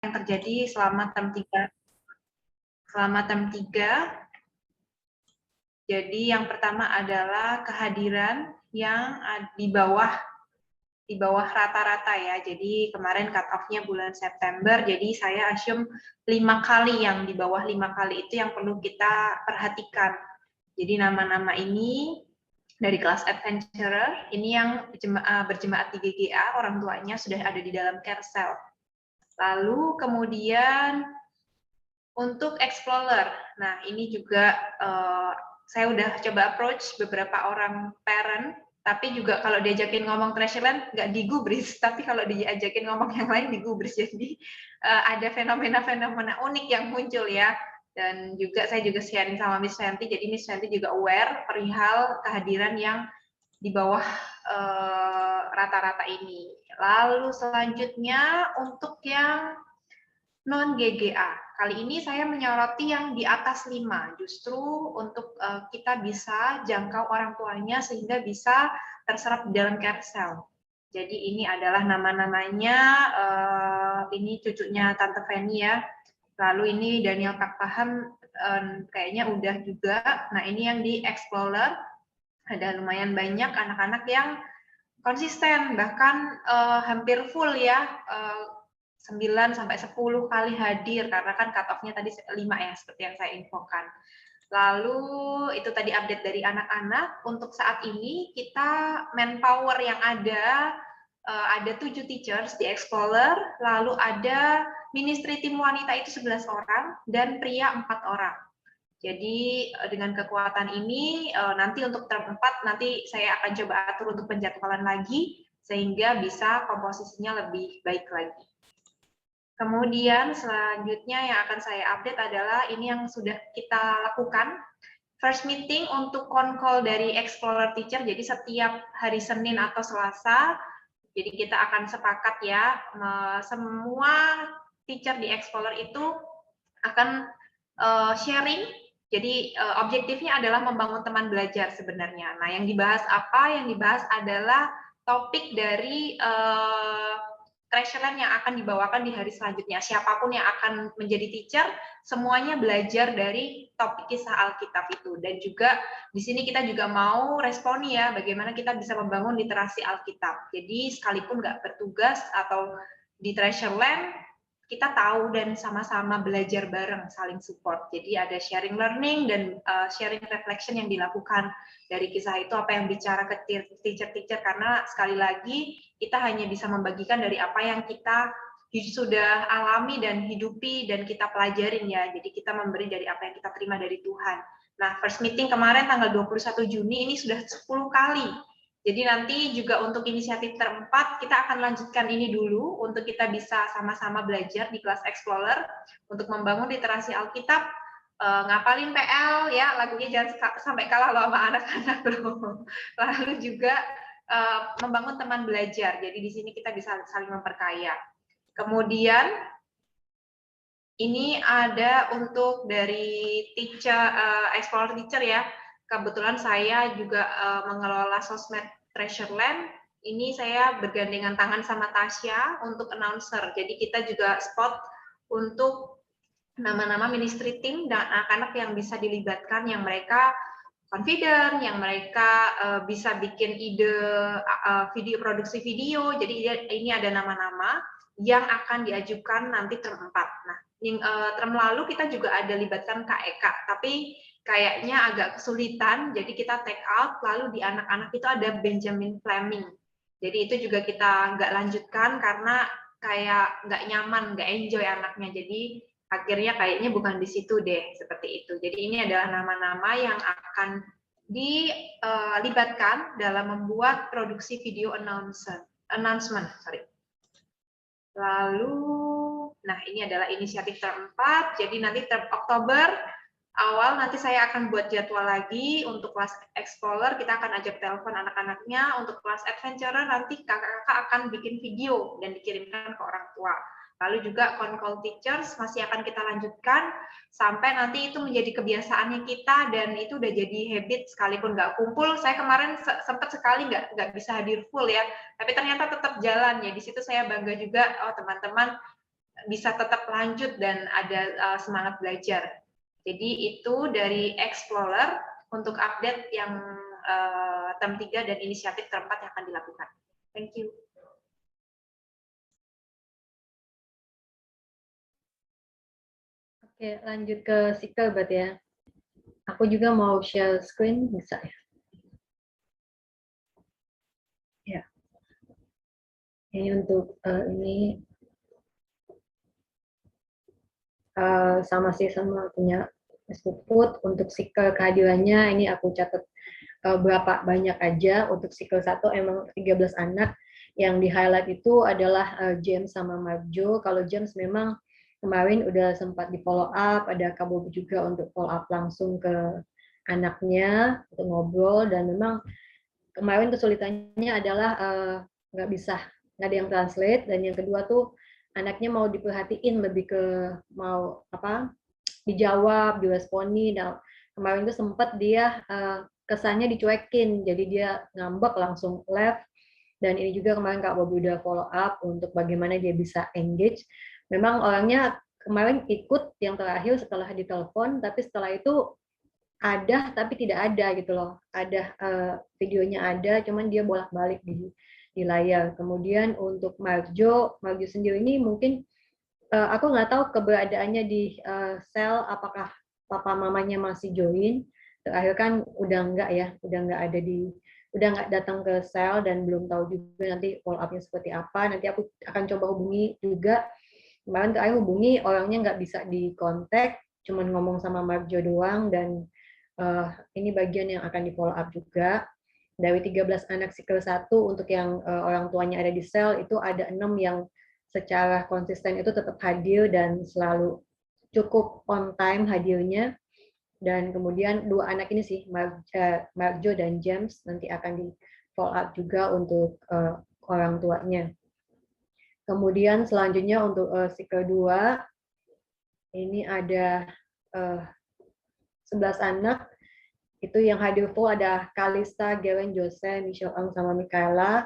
yang terjadi selama term 3. Jadi yang pertama adalah kehadiran yang di bawah rata-rata ya. Jadi kemarin cut off-nya bulan September, jadi saya assume 5 kali, yang di bawah 5 kali itu yang perlu kita perhatikan. Jadi nama-nama ini dari kelas adventurer, ini yang berjemaat di GGA, orang tuanya sudah ada di dalam carousel. Lalu kemudian untuk explorer, nah ini juga saya udah coba approach beberapa orang parent, tapi juga kalau diajakin ngomong Treasureland nggak digubris, tapi kalau diajakin ngomong yang lain digubris. Jadi ada fenomena-fenomena unik yang muncul ya. Dan juga saya juga sharing sama Miss Fenty, jadi Miss Fenty juga aware perihal kehadiran yang di bawah rata-rata ini. Lalu selanjutnya untuk yang non GGA. Kali ini saya menyoroti yang di atas 5, justru untuk kita bisa jangkau orang tuanya sehingga bisa terserap di dalam carousel. Jadi ini adalah nama-namanya, ini cucunya Tante Feni ya. Lalu ini Daniel Pakpahan, kayaknya udah juga. Nah ini yang di Explorer, ada lumayan banyak anak-anak yang konsisten, bahkan hampir full ya, 9 sampai 10 kali hadir, karena kan cut off-nya tadi 5 ya, seperti yang saya infokan. Lalu itu tadi update dari anak-anak. Untuk saat ini kita manpower yang ada 7 teachers di Explorer, lalu ada ministry tim wanita itu 11 orang, dan pria 4 orang. Jadi dengan kekuatan ini nanti untuk term 4 nanti saya akan coba atur untuk penjadwalan lagi sehingga bisa komposisinya lebih baik lagi. Kemudian selanjutnya yang akan saya update adalah ini yang sudah kita lakukan. First meeting untuk on-call dari Explorer Teacher, jadi setiap hari Senin atau Selasa, jadi kita akan sepakat ya, semua teacher di Explorer itu akan sharing. Jadi objektifnya adalah membangun teman belajar sebenarnya. Nah, yang dibahas apa? Yang dibahas adalah topik dari Treasureland yang akan dibawakan di hari selanjutnya. Siapapun yang akan menjadi teacher, semuanya belajar dari topik kisah Alkitab itu. Dan juga di sini kita juga mau respon ya, bagaimana kita bisa membangun literasi Alkitab. Jadi sekalipun nggak bertugas atau di Treasureland, kita tahu dan sama-sama belajar bareng, saling support. Jadi ada sharing learning dan sharing reflection yang dilakukan dari kisah itu, apa yang bicara ke teacher-teacher, karena sekali lagi kita hanya bisa membagikan dari apa yang kita sudah alami dan hidupi dan kita pelajarin ya. Jadi kita memberi dari apa yang kita terima dari Tuhan. Nah, first meeting kemarin tanggal 21 Juni ini sudah 10 kali. Jadi nanti juga untuk inisiatif term 4 kita akan lanjutkan ini dulu untuk kita bisa sama-sama belajar di kelas Explorer untuk membangun literasi Alkitab, ngapalin PL ya, lagunya jangan sampai kalah loh sama anak-anak loh. Lalu juga membangun teman belajar. Jadi di sini kita bisa saling memperkaya. Kemudian ini ada untuk dari teacher, Explorer Teacher ya. Kebetulan saya juga mengelola sosmed Treasureland. Ini saya bergandengan tangan sama Tasya untuk announcer. Jadi kita juga spot untuk nama-nama ministry team dan anak-anak yang bisa dilibatkan, yang mereka confident, yang mereka bisa bikin ide video, produksi video. Jadi ini ada nama-nama yang akan diajukan nanti term 4. Nah, term lalu kita juga ada libatkan KEK, tapi kayaknya agak kesulitan, jadi kita take out. Lalu di anak-anak itu ada Benjamin Fleming. Jadi itu juga kita nggak lanjutkan karena kayak nggak nyaman, nggak enjoy anaknya. Jadi akhirnya kayaknya bukan di situ deh, seperti itu. Jadi ini adalah nama-nama yang akan dilibatkan dalam membuat produksi video announcement. Lalu, nah ini adalah inisiatif term 4, jadi nanti term Oktober awal nanti saya akan buat jadwal lagi untuk kelas Explorer, kita akan ajak telepon anak-anaknya. Untuk kelas Adventurer nanti kakak-kakak akan bikin video dan dikirimkan ke orang tua. Lalu juga on-call teachers masih akan kita lanjutkan sampai nanti itu menjadi kebiasaannya kita dan itu udah jadi habit sekalipun nggak kumpul. Saya kemarin sempat sekali nggak bisa hadir full ya, tapi ternyata tetap jalan ya. Di situ saya bangga juga, oh teman-teman bisa tetap lanjut dan ada semangat belajar. Jadi itu dari Explorer untuk update yang term 3 dan inisiatif term 4 yang akan dilakukan. Thank you. Oke, lanjut ke Sikal berarti ya. Aku juga mau share screen, bisa ya? Ya. Ini untuk ini sama sih sama punya Put untuk Sikal kehadirannya ini aku catat berapa banyak aja. Untuk Sikal 1 emang 13 anak. Yang di highlight itu adalah James sama Marjo. Kalau James memang kemarin udah sempat di follow up, ada Kak Bobi juga untuk follow up langsung ke anaknya untuk ngobrol, dan memang kemarin kesulitannya adalah nggak ada yang translate, dan yang kedua tuh anaknya mau diperhatiin lebih ke mau apa dijawab, diresponi. Nah, kemarin itu sempat dia kesannya dicuekin, jadi dia ngambek langsung left. Dan ini juga kemarin Kak Bobi udah follow up untuk bagaimana dia bisa engage. Memang orangnya kemarin ikut yang terakhir setelah ditelepon, tapi setelah itu ada tapi tidak ada gitu loh. Ada videonya ada, cuman dia bolak-balik di layar. Kemudian untuk Marjo sendiri ini mungkin aku nggak tahu keberadaannya di sel, apakah papa mamanya masih join. Terakhir kan udah nggak ya, udah nggak datang ke sel, dan belum tahu juga nanti follow up-nya seperti apa. Nanti aku akan coba hubungi juga. Kemarin terakhir hubungi orangnya nggak bisa dikontak, cuman ngomong sama Marjo doang, dan ini bagian yang akan di follow up juga. Dari 13 anak Sikal 1 untuk yang orang tuanya ada di sel, itu ada 6 yang secara konsisten itu tetap hadir dan selalu cukup on time hadirnya. Dan kemudian 2 anak ini sih, Marjo dan James, nanti akan di follow up juga untuk orang tuanya. Kemudian selanjutnya untuk Sikal 2, ini ada 11 anak. Itu yang hadir full ada Kalista, Geren, Jose, Michelle Ang, sama Mikaela.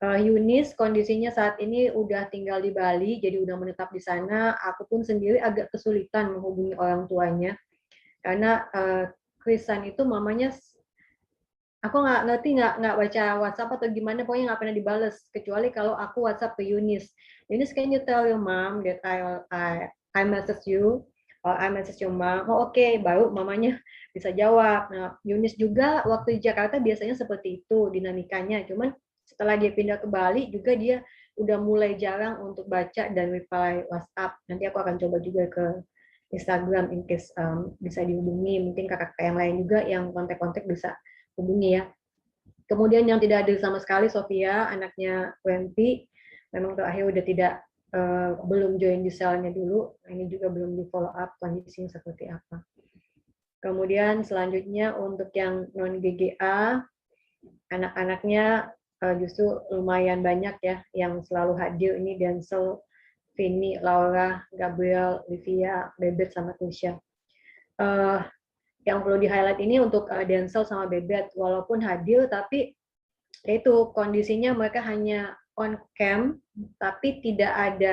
Yunis kondisinya saat ini udah tinggal di Bali, jadi udah menetap di sana. Aku pun sendiri agak kesulitan menghubungi orang tuanya, karena Krisan itu mamanya, aku nggak ngerti, nggak baca WhatsApp atau gimana, pokoknya nggak pernah dibales, kecuali kalau aku WhatsApp ke Yunis. Yunis, can you tell your mom that I message you, or I message your mom? Oh, oke, baru mamanya bisa jawab. Nah, Yunis juga waktu di Jakarta biasanya seperti itu dinamikanya, cuman setelah dia pindah ke Bali juga dia udah mulai jarang untuk baca dan reply WhatsApp. Nanti aku akan coba juga ke Instagram in case bisa dihubungi, mungkin kakak-kakak yang lain juga yang kontak-kontak bisa hubungi ya. Kemudian yang tidak hadir sama sekali Sofia, anaknya Wenty, memang terakhir udah tidak belum join di selnya dulu. Ini juga belum di follow up kondisinya seperti apa. Kemudian selanjutnya untuk yang non GGA, anak-anaknya justru lumayan banyak ya yang selalu hadir. Ini Denzel, Vini, Laura, Gabriel, Livia, Bebet, sama Tisha. Yang perlu di highlight ini untuk Denzel sama Bebet, walaupun hadir tapi itu kondisinya mereka hanya on cam tapi tidak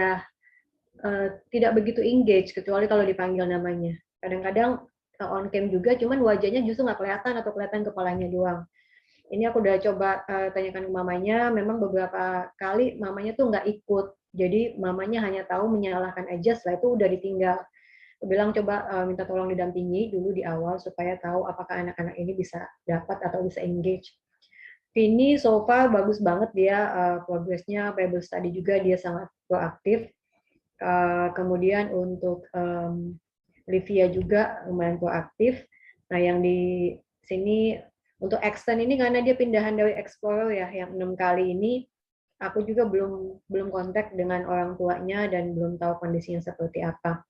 begitu engage, kecuali kalau dipanggil namanya. Kadang-kadang on cam juga, cuman wajahnya justru nggak kelihatan atau kelihatan kepalanya doang. Ini aku udah coba tanyakan ke mamanya, memang beberapa kali mamanya tuh nggak ikut, jadi mamanya hanya tahu menyalahkan aja, setelah itu udah ditinggal. Bilang coba minta tolong didampingi dulu di awal supaya tahu apakah anak-anak ini bisa dapat atau bisa engage. Vini so far bagus banget dia progresnya, Bible study juga dia sangat proaktif. Kemudian untuk Livia juga lumayan proaktif. Nah yang di sini untuk extend ini karena dia pindahan dari Explorer ya, yang 6 kali ini aku juga belum kontak dengan orang tuanya dan belum tahu kondisinya seperti apa.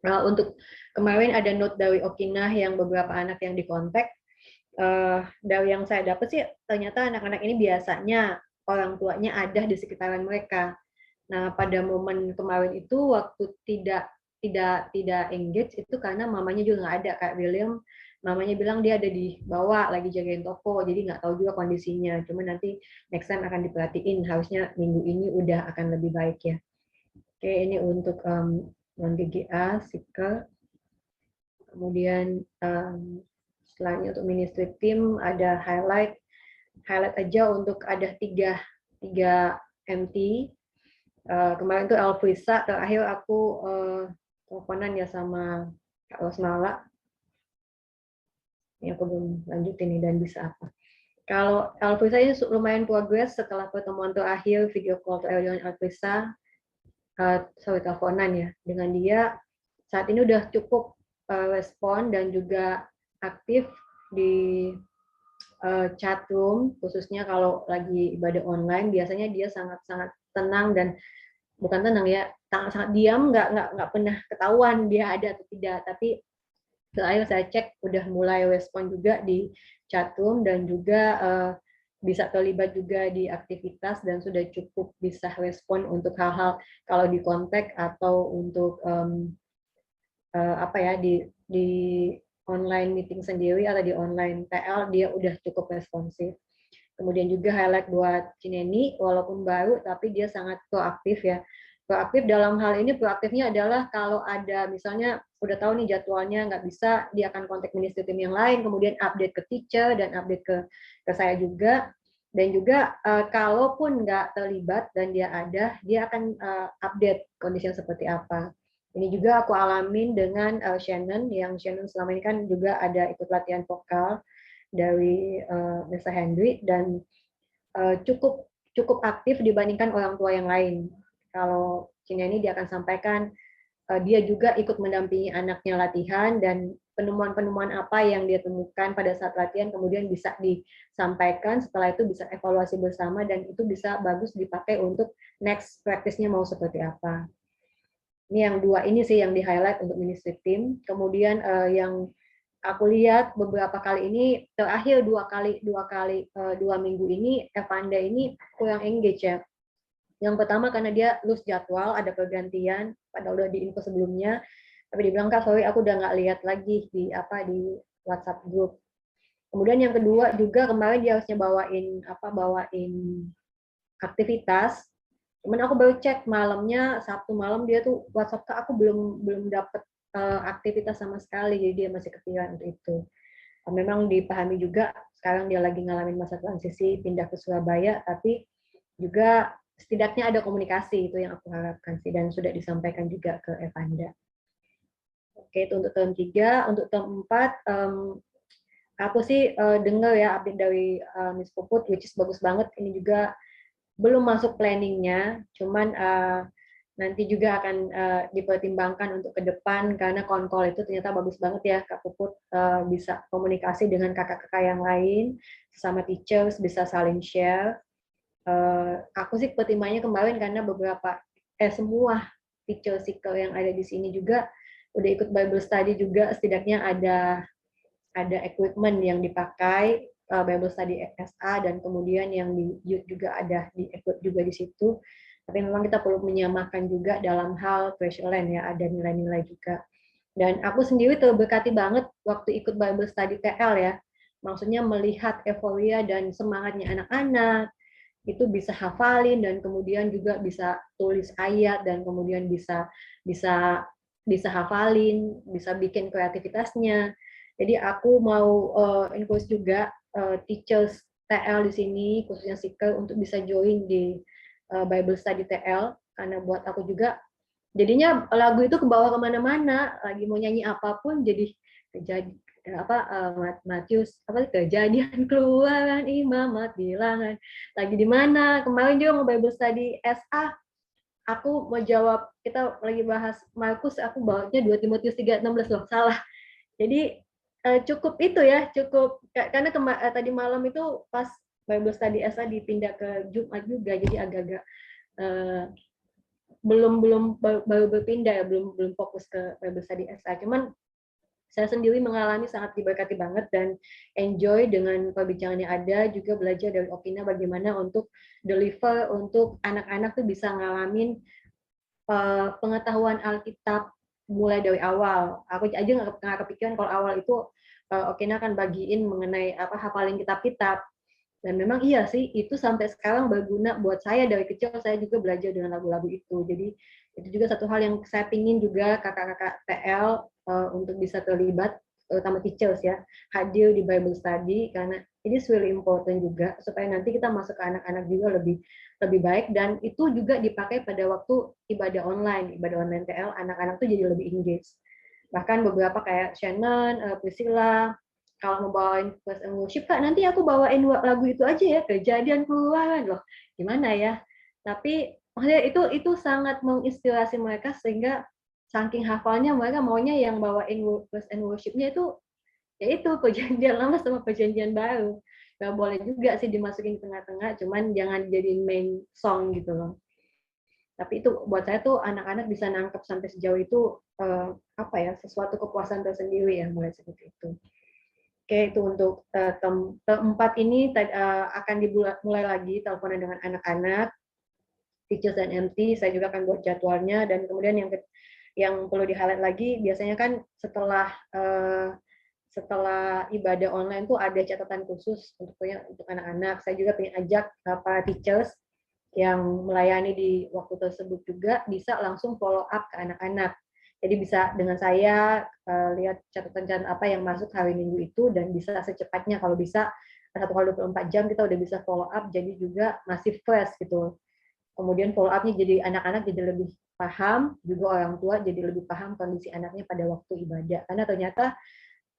Untuk kemarin ada note dari Okinah yang beberapa anak yang dikontak. Dari yang saya dapat sih ternyata anak-anak ini biasanya orang tuanya ada di sekitaran mereka. Nah pada momen kemarin itu waktu tidak engage itu karena mamanya juga nggak ada. Kak William, mamanya bilang dia ada di bawah lagi jagain toko, jadi nggak tahu juga kondisinya. Cuma nanti next time akan diperhatiin, harusnya minggu ini udah akan lebih baik ya. Oke, ini untuk non-GGA, sikel. Kemudian setelahnya untuk ministry team ada highlight aja untuk ada tiga MT. Kemarin tuh Elvisa, terakhir aku teleponan ya sama Kak Rosmala. Ini aku belum lanjutin nih dan bisa apa. Kalau Elvisa ini lumayan progres setelah pertemuan terakhir video call dengan Elvisa, teleponan ya. Dengan dia saat ini udah cukup respon dan juga aktif di chat room, khususnya kalau lagi ibadah online, biasanya dia sangat-sangat tenang dan bukan tenang ya, sangat diam, nggak pernah ketahuan dia ada atau tidak. Tapi terakhir saya cek udah mulai respon juga di chat room dan juga bisa terlibat juga di aktivitas dan sudah cukup bisa respon untuk hal-hal kalau di kontak atau untuk apa ya di online meeting sendiri atau di online TL dia udah cukup responsif. Kemudian juga highlight buat Cineni, walaupun baru tapi dia sangat proaktif ya. Proaktif dalam hal ini, proaktifnya adalah kalau ada misalnya udah tahu nih jadwalnya nggak bisa, dia akan kontak ministry team yang lain, kemudian update ke teacher dan update ke saya juga. Dan juga kalaupun nggak terlibat dan dia ada, dia akan update kondisinya seperti apa. Ini juga aku alamin dengan Shannon, yang Shannon selama ini kan juga ada ikut latihan vokal dari Mr. Hendry dan cukup aktif dibandingkan orang tua yang lain. Kalau Cineni dia akan sampaikan dia juga ikut mendampingi anaknya latihan dan penemuan-penemuan apa yang dia temukan pada saat latihan kemudian bisa disampaikan, setelah itu bisa evaluasi bersama dan itu bisa bagus dipakai untuk next practice-nya mau seperti apa. Ini yang dua ini sih yang di-highlight untuk ministry team. Kemudian yang aku lihat beberapa kali ini, terakhir dua minggu ini, Evanda ini kurang engage ya. Yang pertama karena dia lose jadwal, ada pergantian, padahal udah diinfo sebelumnya, tapi dibilang Kak, sorry aku udah nggak lihat lagi di WhatsApp group. Kemudian yang kedua juga kemarin dia harusnya bawain aktivitas. Cuman aku baru cek malamnya, Sabtu malam dia tuh WhatsApp Kak, aku belum dapet aktivitas sama sekali, jadi dia masih kepikiran untuk itu. Memang dipahami juga sekarang dia lagi ngalamin masa transisi pindah ke Surabaya, tapi juga setidaknya ada komunikasi, itu yang aku harapkan sih dan sudah disampaikan juga ke Evanda. Oke, itu untuk term 3. Untuk term 4, aku sih dengar ya update dari Miss Puput, which is bagus banget. Ini juga belum masuk planningnya, cuman nanti juga akan dipertimbangkan untuk ke depan karena konkol itu ternyata bagus banget ya Kak Puput, bisa komunikasi dengan kakak-kakak yang lain, sama teachers bisa saling share. Aku sih pertimbangannya kemarin karena semua teacher cycle yang ada di sini juga udah ikut Bible study juga, setidaknya ada equipment yang dipakai, Bible Study SA dan kemudian yang di youth juga ada di equip juga di situ. Tapi memang kita perlu menyamakan juga dalam hal treasure land ya, ada nilai-nilai juga. Dan aku sendiri terberkati banget waktu ikut Bible Study TL ya. Maksudnya melihat euforia dan semangatnya anak-anak, itu bisa hafalin dan kemudian juga bisa tulis ayat dan kemudian bisa hafalin, bisa bikin kreativitasnya. Jadi aku mau encourage juga teachers TL di sini, khususnya Sikel, untuk bisa join di Bible Study TL, karena buat aku juga, jadinya lagu itu kebawa kemana-mana, lagi mau nyanyi apapun, jadi Matius, kejadian keluaran imamat bilangan, lagi di mana, kemarin dia mau Bible Study SA, aku mau jawab, kita lagi bahas Markus, aku bawanya 2 Timotius 3:16 loh, salah. Jadi cukup itu ya, cukup karena tadi malam itu pas Bible Study SA dipindah ke Jumat juga, jadi agak-agak baru berpindah ya, belum fokus ke Bible Study SA. Cuman saya sendiri mengalami sangat diberkati banget dan enjoy dengan perbincangan yang ada, juga belajar dari Okina bagaimana untuk deliver untuk anak-anak tuh bisa ngalamin pengetahuan Alkitab mulai dari awal. Aku aja nggak kepikiran kalau awal itu Okina akan bagiin mengenai hafalin kitab-kitab. Dan memang iya sih, itu sampai sekarang berguna buat saya. Dari kecil saya juga belajar dengan lagu-lagu itu. Jadi Itu juga satu hal yang saya pingin juga kakak-kakak TL untuk bisa terlibat, terutama teachers ya, hadir di Bible study karena it is really important juga supaya nanti kita masuk ke anak-anak juga lebih lebih baik, dan itu juga dipakai pada waktu ibadah online TL, anak-anak tuh jadi lebih engaged. Bahkan beberapa kayak Shannon, Priscilla, kalau mau bawain praise and worship, Kak, nanti aku bawain lagu itu aja ya, Kejadian Keluaran. Loh, gimana ya? Tapi maksudnya itu sangat menginspirasi mereka sehingga saking hafalnya mereka maunya yang bawain praise and worship-nya itu yaitu perjanjian lama sama perjanjian baru. Nggak boleh juga sih dimasukin di tengah-tengah, cuman jangan jadi main song gitu loh. Tapi itu buat saya tuh anak-anak bisa nangkep sampai sejauh itu apa ya, sesuatu kepuasan tersendiri ya mulai seperti itu. Oke, itu untuk keempat ini akan dimulai lagi teleponan dengan anak-anak, teachers dan MT. Saya juga akan buat jadwalnya, dan kemudian yang perlu di-highlight lagi biasanya kan setelah ibadah online tuh ada catatan khusus untuk anak-anak. Saya juga pengen ajak para teachers yang melayani di waktu tersebut juga bisa langsung follow up ke anak-anak. Jadi bisa dengan saya lihat catatan apa yang masuk hari Minggu itu, dan bisa secepatnya kalau bisa 1 kali 24 jam kita udah bisa follow up, jadi juga masih fresh gitu. Kemudian follow up-nya jadi anak-anak jadi lebih paham, juga orang tua jadi lebih paham kondisi anaknya pada waktu ibadah. Karena ternyata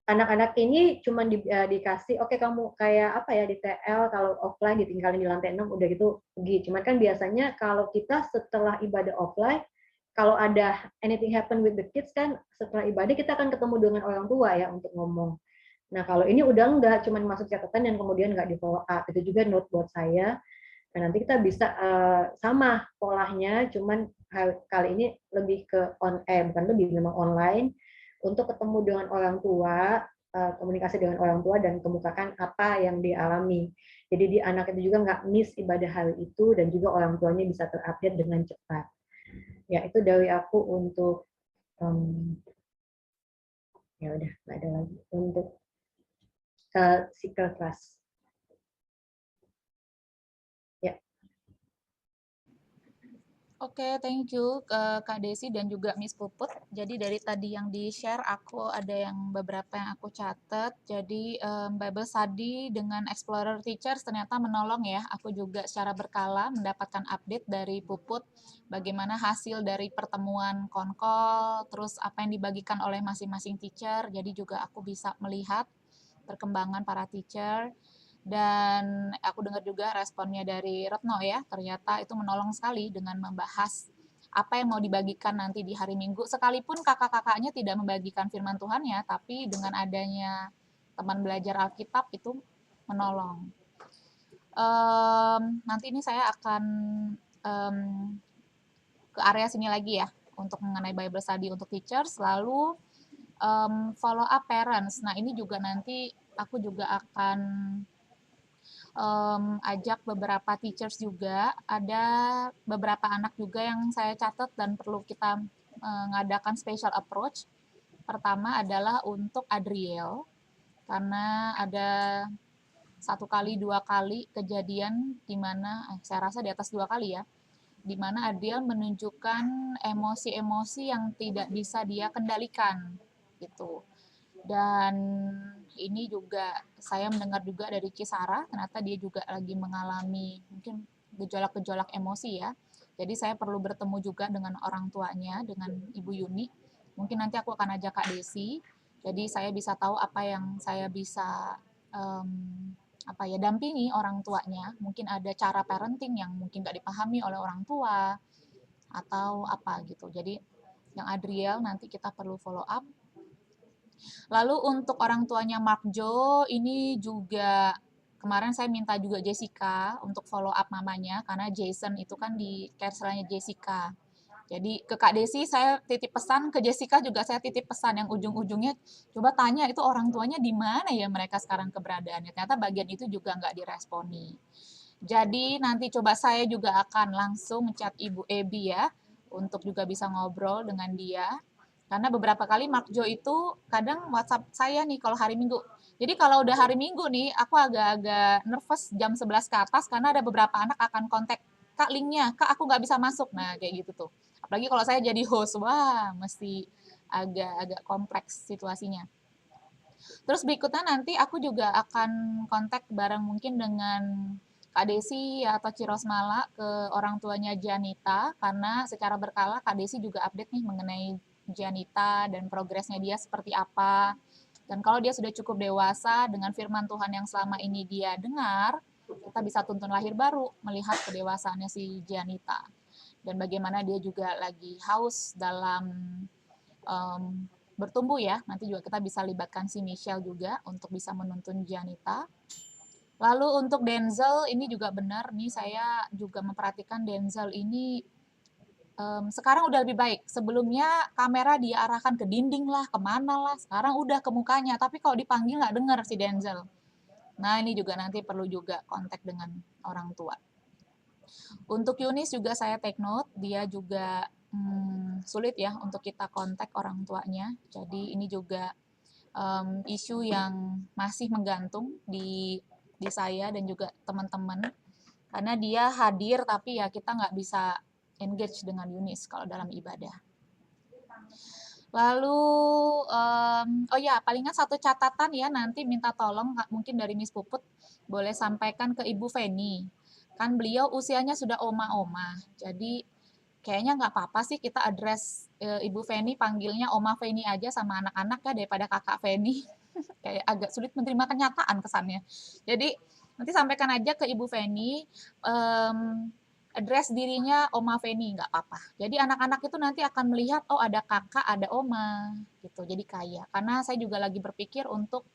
anak-anak ini cuma dikasih, oke kamu kayak apa ya di TL, kalau offline ditinggalin di lantai 6 udah gitu pergi. Cuman kan biasanya kalau kita setelah ibadah offline, kalau ada anything happen with the kids kan setelah ibadah kita akan ketemu dengan orang tua ya untuk ngomong. Nah kalau ini udah enggak, cuman masuk catatan dan kemudian nggak di follow up. Itu juga note buat saya. Nah nanti kita bisa sama polanya, cuman kali ini lebih ke bukan lebih, memang online, untuk ketemu dengan orang tua, komunikasi dengan orang tua dan kemukakan apa yang dialami. Jadi di anak itu juga nggak miss ibadah hari itu, dan juga orang tuanya bisa terupdate dengan cepat. Ya itu dari aku untuk ya udah nggak ada lagi untuk cycle class. Ya. Oke, thank you Kak Desi dan juga Miss Puput. Jadi dari tadi yang di-share aku ada yang beberapa yang aku catat. Jadi Bible Study dengan Explorer Teachers ternyata menolong ya. Aku juga secara berkala mendapatkan update dari Puput bagaimana hasil dari pertemuan konkol, terus apa yang dibagikan oleh masing-masing teacher. Jadi juga aku bisa melihat perkembangan para teacher. Dan aku dengar juga responnya dari Retno ya, ternyata itu menolong sekali dengan membahas apa yang mau dibagikan nanti di hari Minggu. Sekalipun kakak-kakaknya tidak membagikan firman Tuhan ya, tapi dengan adanya teman belajar Alkitab itu menolong. Nanti ini saya akan ke area sini lagi ya, untuk mengenai Bible Study untuk teachers, lalu follow up parents. Nah ini juga nanti aku juga akan ajak beberapa teachers juga, ada beberapa anak juga yang saya catat dan perlu kita mengadakan special approach. Pertama adalah untuk Adriel, karena ada 1 kali 2 kali kejadian di mana, saya rasa di atas 2 kali ya, di mana Adriel menunjukkan emosi-emosi yang tidak bisa dia kendalikan gitu. Dan ini juga saya mendengar juga dari Kisara, ternyata dia juga lagi mengalami mungkin gejolak-gejolak emosi ya. Jadi saya perlu bertemu juga dengan orang tuanya, dengan Ibu Yuni. Mungkin nanti aku akan ajak Kak Desi. Jadi saya bisa tahu apa yang saya bisa dampingi orang tuanya. Mungkin ada cara parenting yang mungkin nggak dipahami oleh orang tua atau apa gitu. Jadi yang Adriel nanti kita perlu follow up. Lalu untuk orang tuanya Mark Jo, ini juga kemarin saya minta juga Jessica untuk follow up mamanya, karena Jason itu kan di care-nya Jessica. Jadi ke Kak Desi saya titip pesan, ke Jessica juga saya titip pesan yang ujung-ujungnya coba tanya itu orang tuanya di mana ya mereka sekarang keberadaannya. Ternyata bagian itu juga nggak diresponi. Jadi nanti coba saya juga akan langsung chat Ibu Ebi ya, untuk juga bisa ngobrol dengan dia. Karena beberapa kali Mark Jo itu kadang WhatsApp saya nih kalau hari Minggu. Jadi kalau udah hari Minggu nih, aku agak-agak nervous jam 11 ke atas karena ada beberapa anak akan kontak, Kak linknya, Kak aku nggak bisa masuk. Nah kayak gitu tuh. Apalagi kalau saya jadi host, wah mesti agak kompleks situasinya. Terus berikutnya nanti aku juga akan kontak bareng mungkin dengan Kak Desi atau Cirosmala ke orang tuanya Gianita, karena secara berkala Kak Desi juga update nih mengenai Gianita dan progresnya dia seperti apa. Dan kalau dia sudah cukup dewasa dengan firman Tuhan yang selama ini dia dengar, kita bisa tuntun lahir baru melihat kedewasaannya si Gianita. Dan bagaimana dia juga lagi haus dalam bertumbuh ya. Nanti juga kita bisa libatkan si Michelle juga untuk bisa menuntun Gianita. Lalu untuk Denzel ini juga benar nih, saya juga memperhatikan Denzel ini sekarang udah lebih baik. Sebelumnya kamera dia arahkan ke dinding lah, kemana lah. Sekarang udah ke mukanya, tapi kalau dipanggil nggak dengar si Denzel. Nah ini juga nanti perlu juga kontak dengan orang tua. Untuk Yunis juga saya take note, dia juga sulit ya untuk kita kontak orang tuanya. Jadi ini juga isu yang masih menggantung di saya dan juga teman-teman. Karena dia hadir tapi ya kita nggak bisa engage dengan Yunis kalau dalam ibadah. Lalu, oh ya, palingan satu catatan ya, nanti minta tolong mungkin dari Miss Puput, boleh sampaikan ke Ibu Feni. Kan beliau usianya sudah oma-oma, jadi kayaknya nggak apa-apa sih kita address Ibu Feni, panggilnya Oma Feni aja sama anak-anak ya, daripada Kakak Feni. Kayak agak sulit menerima kenyataan kesannya. Jadi, nanti sampaikan aja ke Ibu Feni, address dirinya Oma Feni, nggak apa-apa. Jadi anak-anak itu nanti akan melihat, oh ada kakak, ada oma, gitu. Jadi kaya. Karena saya juga lagi berpikir untuk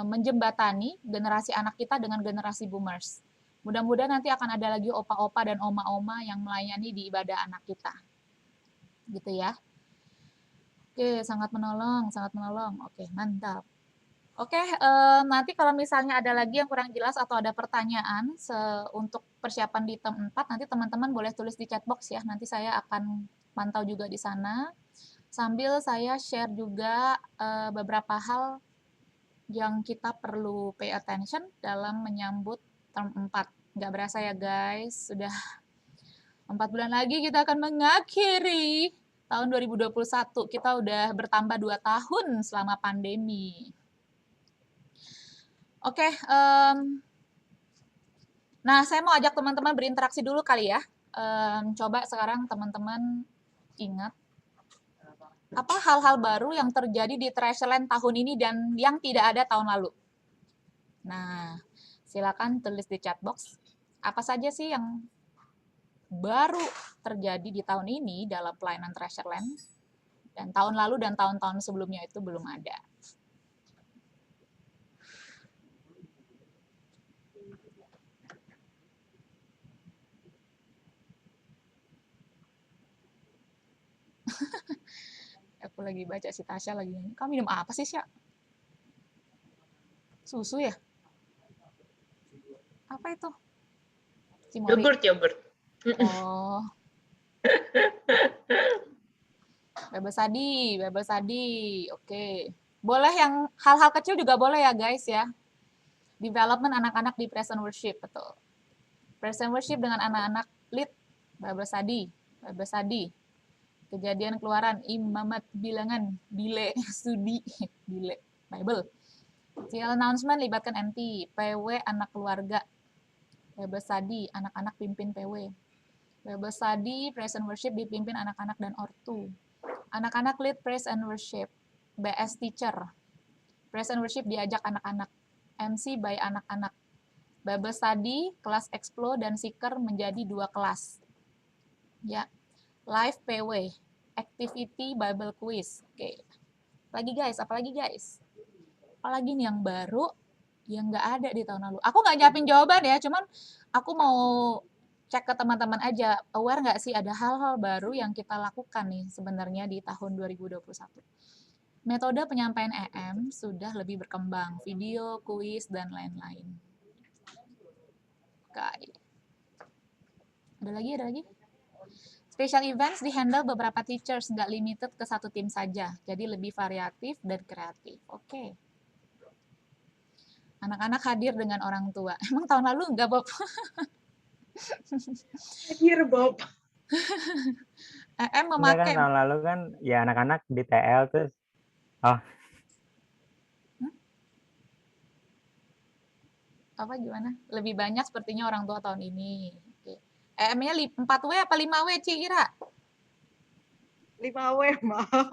menjembatani generasi anak kita dengan generasi boomers. Mudah-mudahan nanti akan ada lagi opa-opa dan oma-oma yang melayani di ibadah anak kita. Gitu ya. Oke, sangat menolong, sangat menolong. Oke, mantap. Oke, nanti kalau misalnya ada lagi yang kurang jelas atau ada pertanyaan untuk persiapan di term 4, nanti teman-teman boleh tulis di chat box ya. Nanti saya akan pantau juga di sana. Sambil saya share juga beberapa hal yang kita perlu pay attention dalam menyambut term 4. Nggak berasa ya guys, sudah 4 bulan lagi kita akan mengakhiri tahun 2021. Kita udah bertambah 2 tahun selama pandemi. Oke, nah saya mau ajak teman-teman berinteraksi dulu kali ya. Coba sekarang teman-teman ingat apa hal-hal baru yang terjadi di Treasureland tahun ini dan yang tidak ada tahun lalu. Nah, silakan tulis di chat box. Apa saja sih yang baru terjadi di tahun ini dalam pelayanan Treasureland dan tahun lalu dan tahun-tahun sebelumnya itu belum ada. Aku lagi baca si Tasya lagi nyanyi. Kamu minum apa sih, Sya? Susu ya? Apa itu? Cimori. Yogurt. Oh. Bebas Sadi. Oke. Boleh yang hal-hal kecil juga boleh ya, guys ya. Development anak-anak di Praise and Worship, betul. Praise and Worship dengan anak-anak lead Bebas Sadi. Kejadian keluaran, imamat, bilangan, bile, studi, bile, Bible. CL announcement libatkan MT, PW anak keluarga, Bebas Sadi, anak-anak pimpin PW. Bebas Sadi, Praise and Worship dipimpin anak-anak dan ortu. Anak-anak lead Praise and Worship, BS teacher. Praise and Worship diajak anak-anak, MC by anak-anak. Bebas Sadi, kelas Explo dan Seeker menjadi 2 kelas. Ya, live PW, activity Bible quiz. Oke. Apalagi guys? Apalagi nih yang baru yang nggak ada di tahun lalu. Aku nggak nyiapin jawaban ya, cuman aku mau cek ke teman-teman aja, aware nggak sih ada hal-hal baru yang kita lakukan nih sebenarnya di tahun 2021. Metode penyampaian EM sudah lebih berkembang, video, kuis, dan lain-lain. Oke. Ada lagi? Special events di-handle beberapa teachers, nggak limited ke satu tim saja. Jadi lebih variatif dan kreatif. Oke. Anak-anak hadir dengan orang tua. Emang tahun lalu enggak, Bob? Hadir, Bob. EM Enggak kan memakai tahun lalu kan ya anak-anak di TL terus apa gimana? Lebih banyak sepertinya orang tua tahun ini. Oke. EM-nya 4W apa 5W, Ci Ira? 5W, maaf.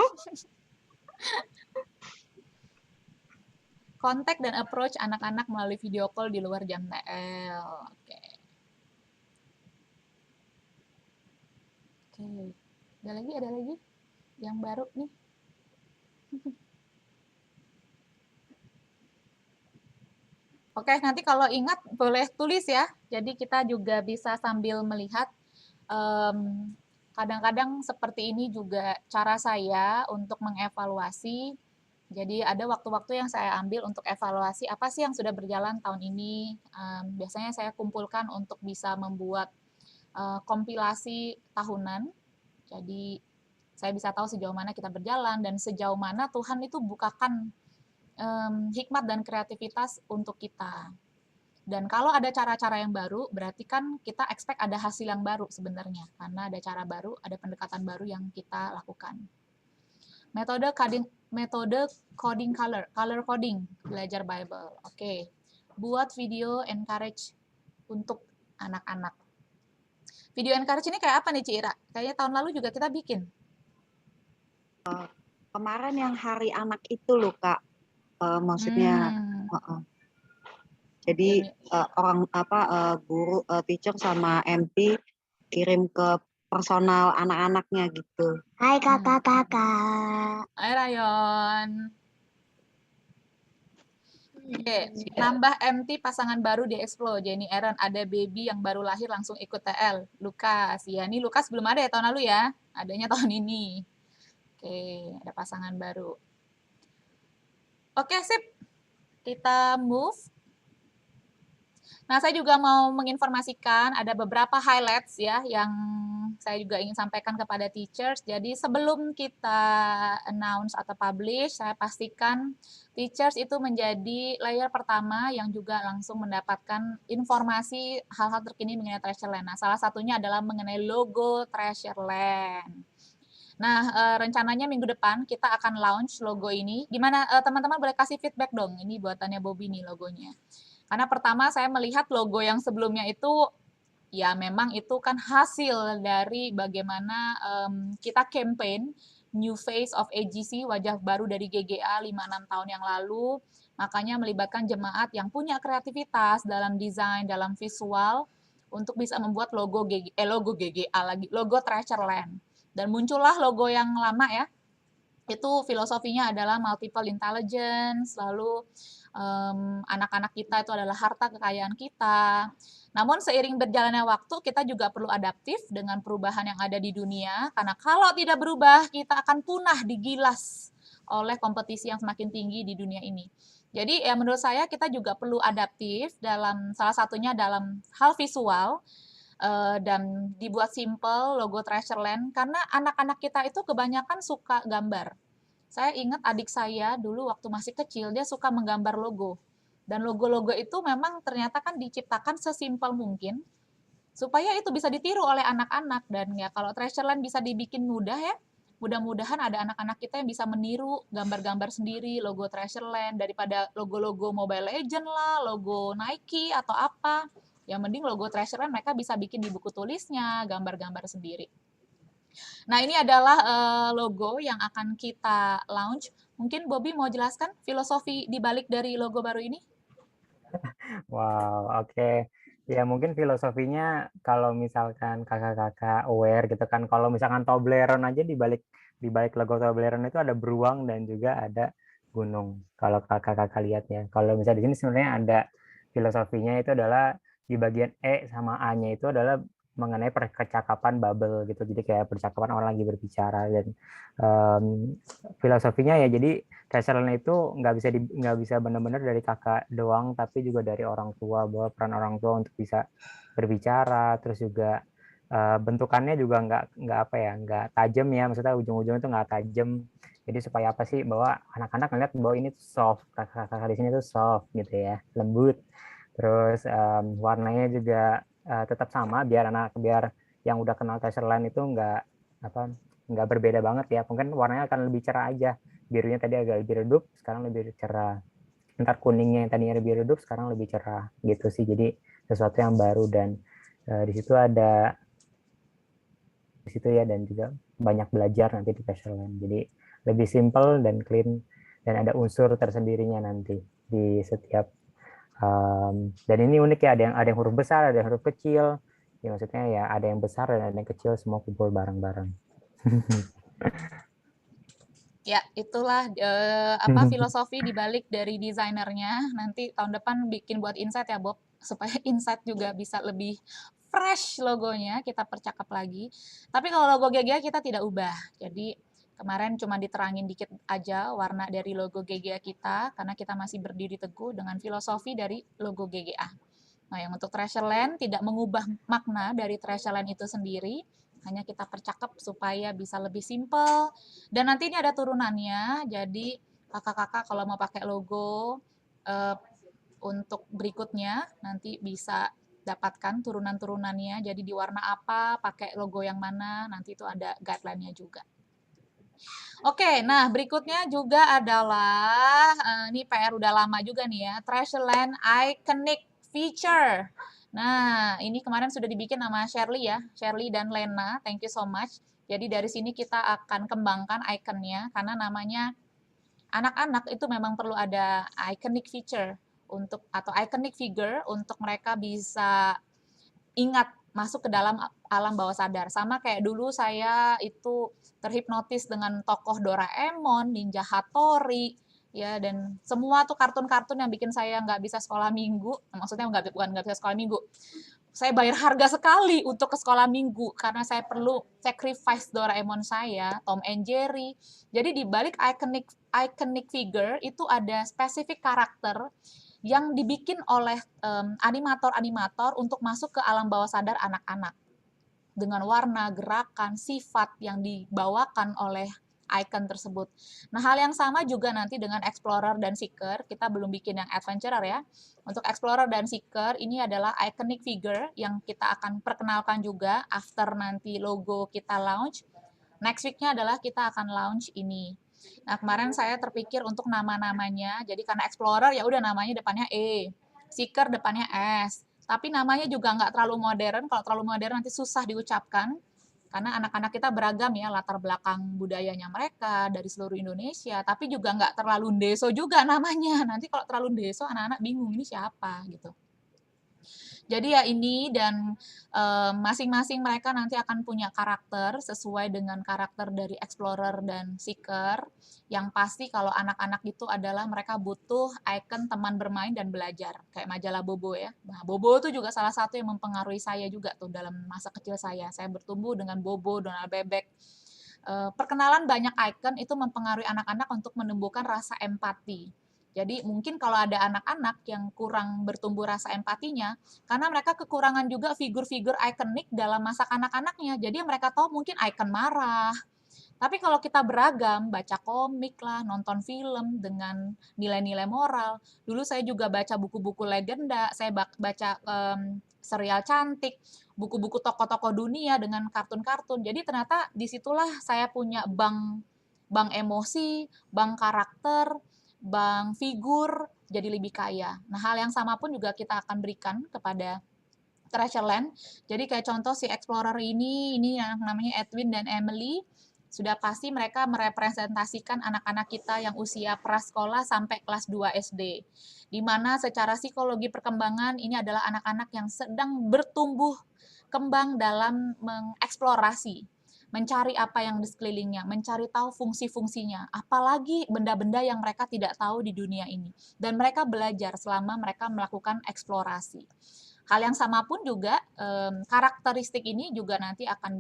Kontak dan approach anak-anak melalui video call di luar jam TL. Oke. Oke. Ada lagi yang baru nih. Oke, nanti kalau ingat boleh tulis ya. Jadi kita juga bisa sambil melihat. Kadang-kadang seperti ini juga cara saya untuk mengevaluasi. Jadi ada waktu-waktu yang saya ambil untuk evaluasi apa sih yang sudah berjalan tahun ini. Biasanya saya kumpulkan untuk bisa membuat kompilasi tahunan. Jadi saya bisa tahu sejauh mana kita berjalan dan sejauh mana Tuhan itu bukakan hikmat dan kreativitas untuk kita. Dan kalau ada cara-cara yang baru, berarti kan kita expect ada hasil yang baru sebenarnya. Karena ada cara baru, ada pendekatan baru yang kita lakukan. Metode coding color coding, belajar Bible. Oke. Buat video encourage untuk anak-anak. Video encourage ini kayak apa nih, Ci Ira? Kayaknya tahun lalu juga kita bikin. Kemarin yang hari anak itu loh, Kak. Maksudnya jadi guru, teacher sama MP kirim ke personal anak-anaknya gitu. Hai kakak-kakak. Hai Rayon. Oke, nambah MT pasangan baru di Explore. Jenny Aaron, ada baby yang baru lahir langsung ikut TL. Lukas, ya ini Lukas belum ada ya tahun lalu ya. Adanya tahun ini. Oke, ada pasangan baru. Oke, sip. Kita move. Nah, saya juga mau menginformasikan ada beberapa highlights ya yang saya juga ingin sampaikan kepada teachers. Jadi sebelum kita announce atau publish, saya pastikan teachers itu menjadi layer pertama yang juga langsung mendapatkan informasi hal-hal terkini mengenai Treasureland. Nah, salah satunya adalah mengenai logo Treasureland. Nah, rencananya minggu depan kita akan launch logo ini. Gimana teman-teman boleh kasih feedback dong? Ini buatannya Bobby nih logonya. Karena pertama saya melihat logo yang sebelumnya itu ya memang itu kan hasil dari bagaimana kita campaign New Face of AGC, wajah baru dari GGA 5-6 tahun yang lalu. Makanya melibatkan jemaat yang punya kreativitas dalam desain, dalam visual untuk bisa membuat logo GGA lagi, logo Treasureland. Dan muncullah logo yang lama ya. Itu filosofinya adalah multiple intelligence, lalu anak-anak kita itu adalah harta kekayaan kita. Namun seiring berjalannya waktu kita juga perlu adaptif dengan perubahan yang ada di dunia, karena kalau tidak berubah kita akan punah digilas oleh kompetisi yang semakin tinggi di dunia ini. Jadi ya menurut saya kita juga perlu adaptif dalam salah satunya dalam hal visual dan dibuat simple logo Treasureland karena anak-anak kita itu kebanyakan suka gambar. Saya ingat adik saya dulu waktu masih kecil, dia suka menggambar logo. Dan logo-logo itu memang ternyata kan diciptakan sesimpel mungkin, supaya itu bisa ditiru oleh anak-anak. Dan ya kalau Treasureland bisa dibikin mudah ya, mudah-mudahan ada anak-anak kita yang bisa meniru gambar-gambar sendiri logo Treasureland, daripada logo-logo Mobile Legends lah, logo Nike atau apa. Yang mending logo Treasureland mereka bisa bikin di buku tulisnya, gambar-gambar sendiri. Nah, ini adalah logo yang akan kita launch. Mungkin Bobby mau jelaskan filosofi di balik dari logo baru ini? Wow, oke. Ya mungkin filosofinya kalau misalkan kakak-kakak aware gitu kan, kalau misalkan Toblerone aja di balik logo Toblerone itu ada beruang dan juga ada gunung. Kalau kakak-kakak lihat ya. Kalau misalnya di sini sebenarnya ada filosofinya itu adalah di bagian E sama A-nya itu adalah mengenai percakapan bubble gitu. Jadi kayak percakapan orang lagi berbicara dan filosofinya ya jadi Treasureland itu nggak bisa benar-benar dari kakak doang, tapi juga dari orang tua, bahwa peran orang tua untuk bisa berbicara, terus juga bentukannya juga nggak tajam ya, maksudnya ujung-ujungnya itu nggak tajam. Jadi supaya apa sih, bahwa anak-anak ngeliat bahwa ini tuh soft, kakak-kakak di sini tuh soft gitu ya, lembut. Terus warnanya juga tetap sama biar yang udah kenal Treasureland itu nggak nggak berbeda banget ya, mungkin warnanya akan lebih cerah aja, birunya tadi agak lebih redup, sekarang lebih cerah, ntar kuningnya yang tadinya lebih redup sekarang lebih cerah gitu sih. Jadi sesuatu yang baru, dan di situ ya, dan juga banyak belajar nanti di Passionland. Jadi lebih simple dan clean, dan ada unsur tersendirinya nanti di setiap dan ini unik ya, ada yang huruf besar, ada yang huruf kecil. Ya maksudnya ya ada yang besar dan ada yang kecil, semua kumpul bareng-bareng. Ya, itulah filosofi dibalik dari desainernya. Nanti tahun depan bikin buat Insight ya, Bob, supaya Insight juga bisa lebih fresh logonya, kita percakap lagi. Tapi kalau logo GGA kita tidak ubah. Jadi kemarin cuma diterangin dikit aja warna dari logo GGA kita, karena kita masih berdiri teguh dengan filosofi dari logo GGA. Nah, yang untuk Treasureland tidak mengubah makna dari Treasureland itu sendiri, hanya kita percakap supaya bisa lebih simple. Dan nanti ini ada turunannya, jadi kakak-kakak kalau mau pakai logo untuk berikutnya nanti bisa dapatkan turunan-turunannya, jadi di warna apa, pakai logo yang mana, nanti itu ada guideline-nya juga. Oke, nah berikutnya juga adalah, ini PR udah lama juga nih ya, Treasureland Iconic Feature. Nah, ini kemarin sudah dibikin sama Shirley ya, Shirley dan Lena, thank you so much. Jadi dari sini kita akan kembangkan ikonnya, karena namanya anak-anak itu memang perlu ada iconic feature untuk atau iconic figure untuk mereka bisa ingat masuk ke dalam alam bawah sadar. Sama kayak dulu saya itu terhipnotis dengan tokoh Doraemon, Ninja Hattori, ya, dan semua tuh kartun-kartun yang bikin saya nggak bisa sekolah minggu. Maksudnya bukan nggak bisa sekolah minggu. Saya bayar harga sekali untuk ke sekolah minggu karena saya perlu sacrifice Doraemon saya, Tom and Jerry. Jadi di balik iconic figure itu ada spesifik karakter yang dibikin oleh animator-animator untuk masuk ke alam bawah sadar anak-anak dengan warna, gerakan, sifat yang dibawakan oleh icon tersebut. Nah, hal yang sama juga nanti dengan Explorer dan Seeker. Kita belum bikin yang Adventurer ya. Untuk Explorer dan Seeker, ini adalah iconic figure yang kita akan perkenalkan juga after nanti logo kita launch. Next week-nya adalah kita akan launch ini. Nah, kemarin saya terpikir untuk nama-namanya. Jadi karena Explorer ya udah namanya depannya E, Seeker depannya S. Tapi namanya juga nggak terlalu modern. Kalau terlalu modern nanti susah diucapkan. Karena anak-anak kita beragam ya latar belakang budayanya mereka dari seluruh Indonesia. Tapi juga nggak terlalu ndeso juga namanya. Nanti kalau terlalu ndeso anak-anak bingung ini siapa gitu. Jadi ya ini dan masing-masing mereka nanti akan punya karakter sesuai dengan karakter dari Explorer dan Seeker. Yang pasti kalau anak-anak itu adalah mereka butuh icon teman bermain dan belajar. Kayak majalah Bobo ya. Nah, Bobo itu juga salah satu yang mempengaruhi saya juga tuh dalam masa kecil saya. Saya bertumbuh dengan Bobo, Donald Bebek. Perkenalan banyak icon itu mempengaruhi anak-anak untuk menumbuhkan rasa empati. Jadi mungkin kalau ada anak-anak yang kurang bertumbuh rasa empatinya, karena mereka kekurangan juga figur-figur ikonik dalam masa kanak-kanaknya. Jadi mereka tahu mungkin ikon marah. Tapi kalau kita beragam, baca komik lah, nonton film dengan nilai-nilai moral. Dulu saya juga baca buku-buku legenda, saya baca serial cantik, buku-buku tokoh-tokoh dunia dengan kartun-kartun. Jadi ternyata disitulah saya punya bank emosi, bank karakter, bank figur, jadi lebih kaya. Nah, hal yang sama pun juga kita akan berikan kepada Treasureland. Jadi kayak contoh si Explorer ini yang namanya Edwin dan Emily, sudah pasti mereka merepresentasikan anak-anak kita yang usia prasekolah sampai kelas 2 SD. Di mana secara psikologi perkembangan ini adalah anak-anak yang sedang bertumbuh kembang dalam mengeksplorasi, mencari apa yang di sekelilingnya, mencari tahu fungsi-fungsinya, apalagi benda-benda yang mereka tidak tahu di dunia ini. Dan mereka belajar selama mereka melakukan eksplorasi. Hal yang sama pun juga karakteristik ini juga nanti akan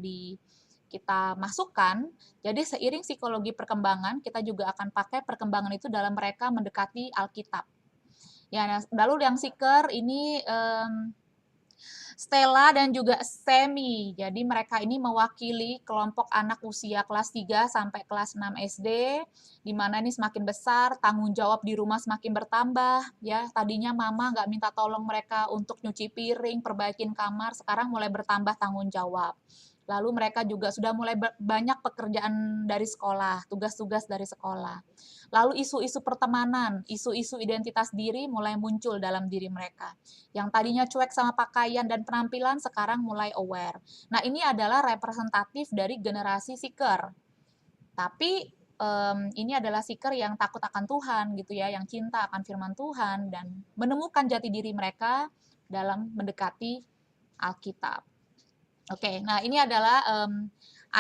kita masukkan. Jadi seiring psikologi perkembangan, kita juga akan pakai perkembangan itu dalam mereka mendekati Alkitab. Ya, lalu yang Seeker ini Stella dan juga Semi. Jadi mereka ini mewakili kelompok anak usia kelas 3 sampai kelas 6 SD, di mana ini semakin besar, tanggung jawab di rumah semakin bertambah. Ya, tadinya mama nggak minta tolong mereka untuk nyuci piring, perbaikin kamar, sekarang mulai bertambah tanggung jawab. Lalu mereka juga sudah mulai banyak pekerjaan dari sekolah, tugas-tugas dari sekolah. Lalu isu-isu pertemanan, isu-isu identitas diri mulai muncul dalam diri mereka. Yang tadinya cuek sama pakaian dan penampilan sekarang mulai aware. Nah, ini adalah representatif dari generasi seeker. Tapi ini adalah seeker yang takut akan Tuhan gitu ya, yang cinta akan firman Tuhan dan menemukan jati diri mereka dalam mendekati Alkitab. Oke, nah ini adalah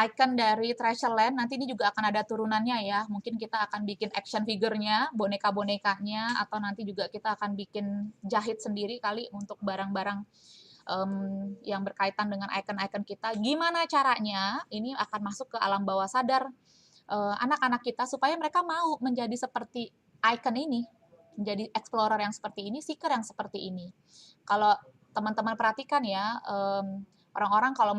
icon dari Treasureland. Nanti ini juga akan ada turunannya ya. Mungkin kita akan bikin action figure-nya, boneka-bonekanya, atau nanti juga kita akan bikin jahit sendiri kali untuk barang-barang yang berkaitan dengan icon-icon kita. Gimana caranya ini akan masuk ke alam bawah sadar anak-anak kita supaya mereka mau menjadi seperti icon ini, menjadi explorer yang seperti ini, seeker yang seperti ini. Kalau teman-teman perhatikan ya, orang-orang kalau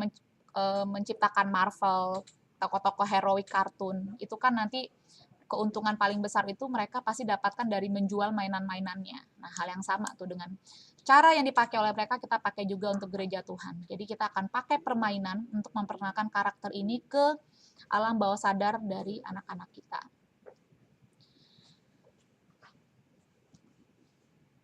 menciptakan Marvel, tokoh-tokoh heroik kartun, itu kan nanti keuntungan paling besar itu mereka pasti dapatkan dari menjual mainan-mainannya. Nah, hal yang sama tuh dengan cara yang dipakai oleh mereka, kita pakai juga untuk gereja Tuhan. Jadi kita akan pakai permainan untuk memperkenalkan karakter ini ke alam bawah sadar dari anak-anak kita.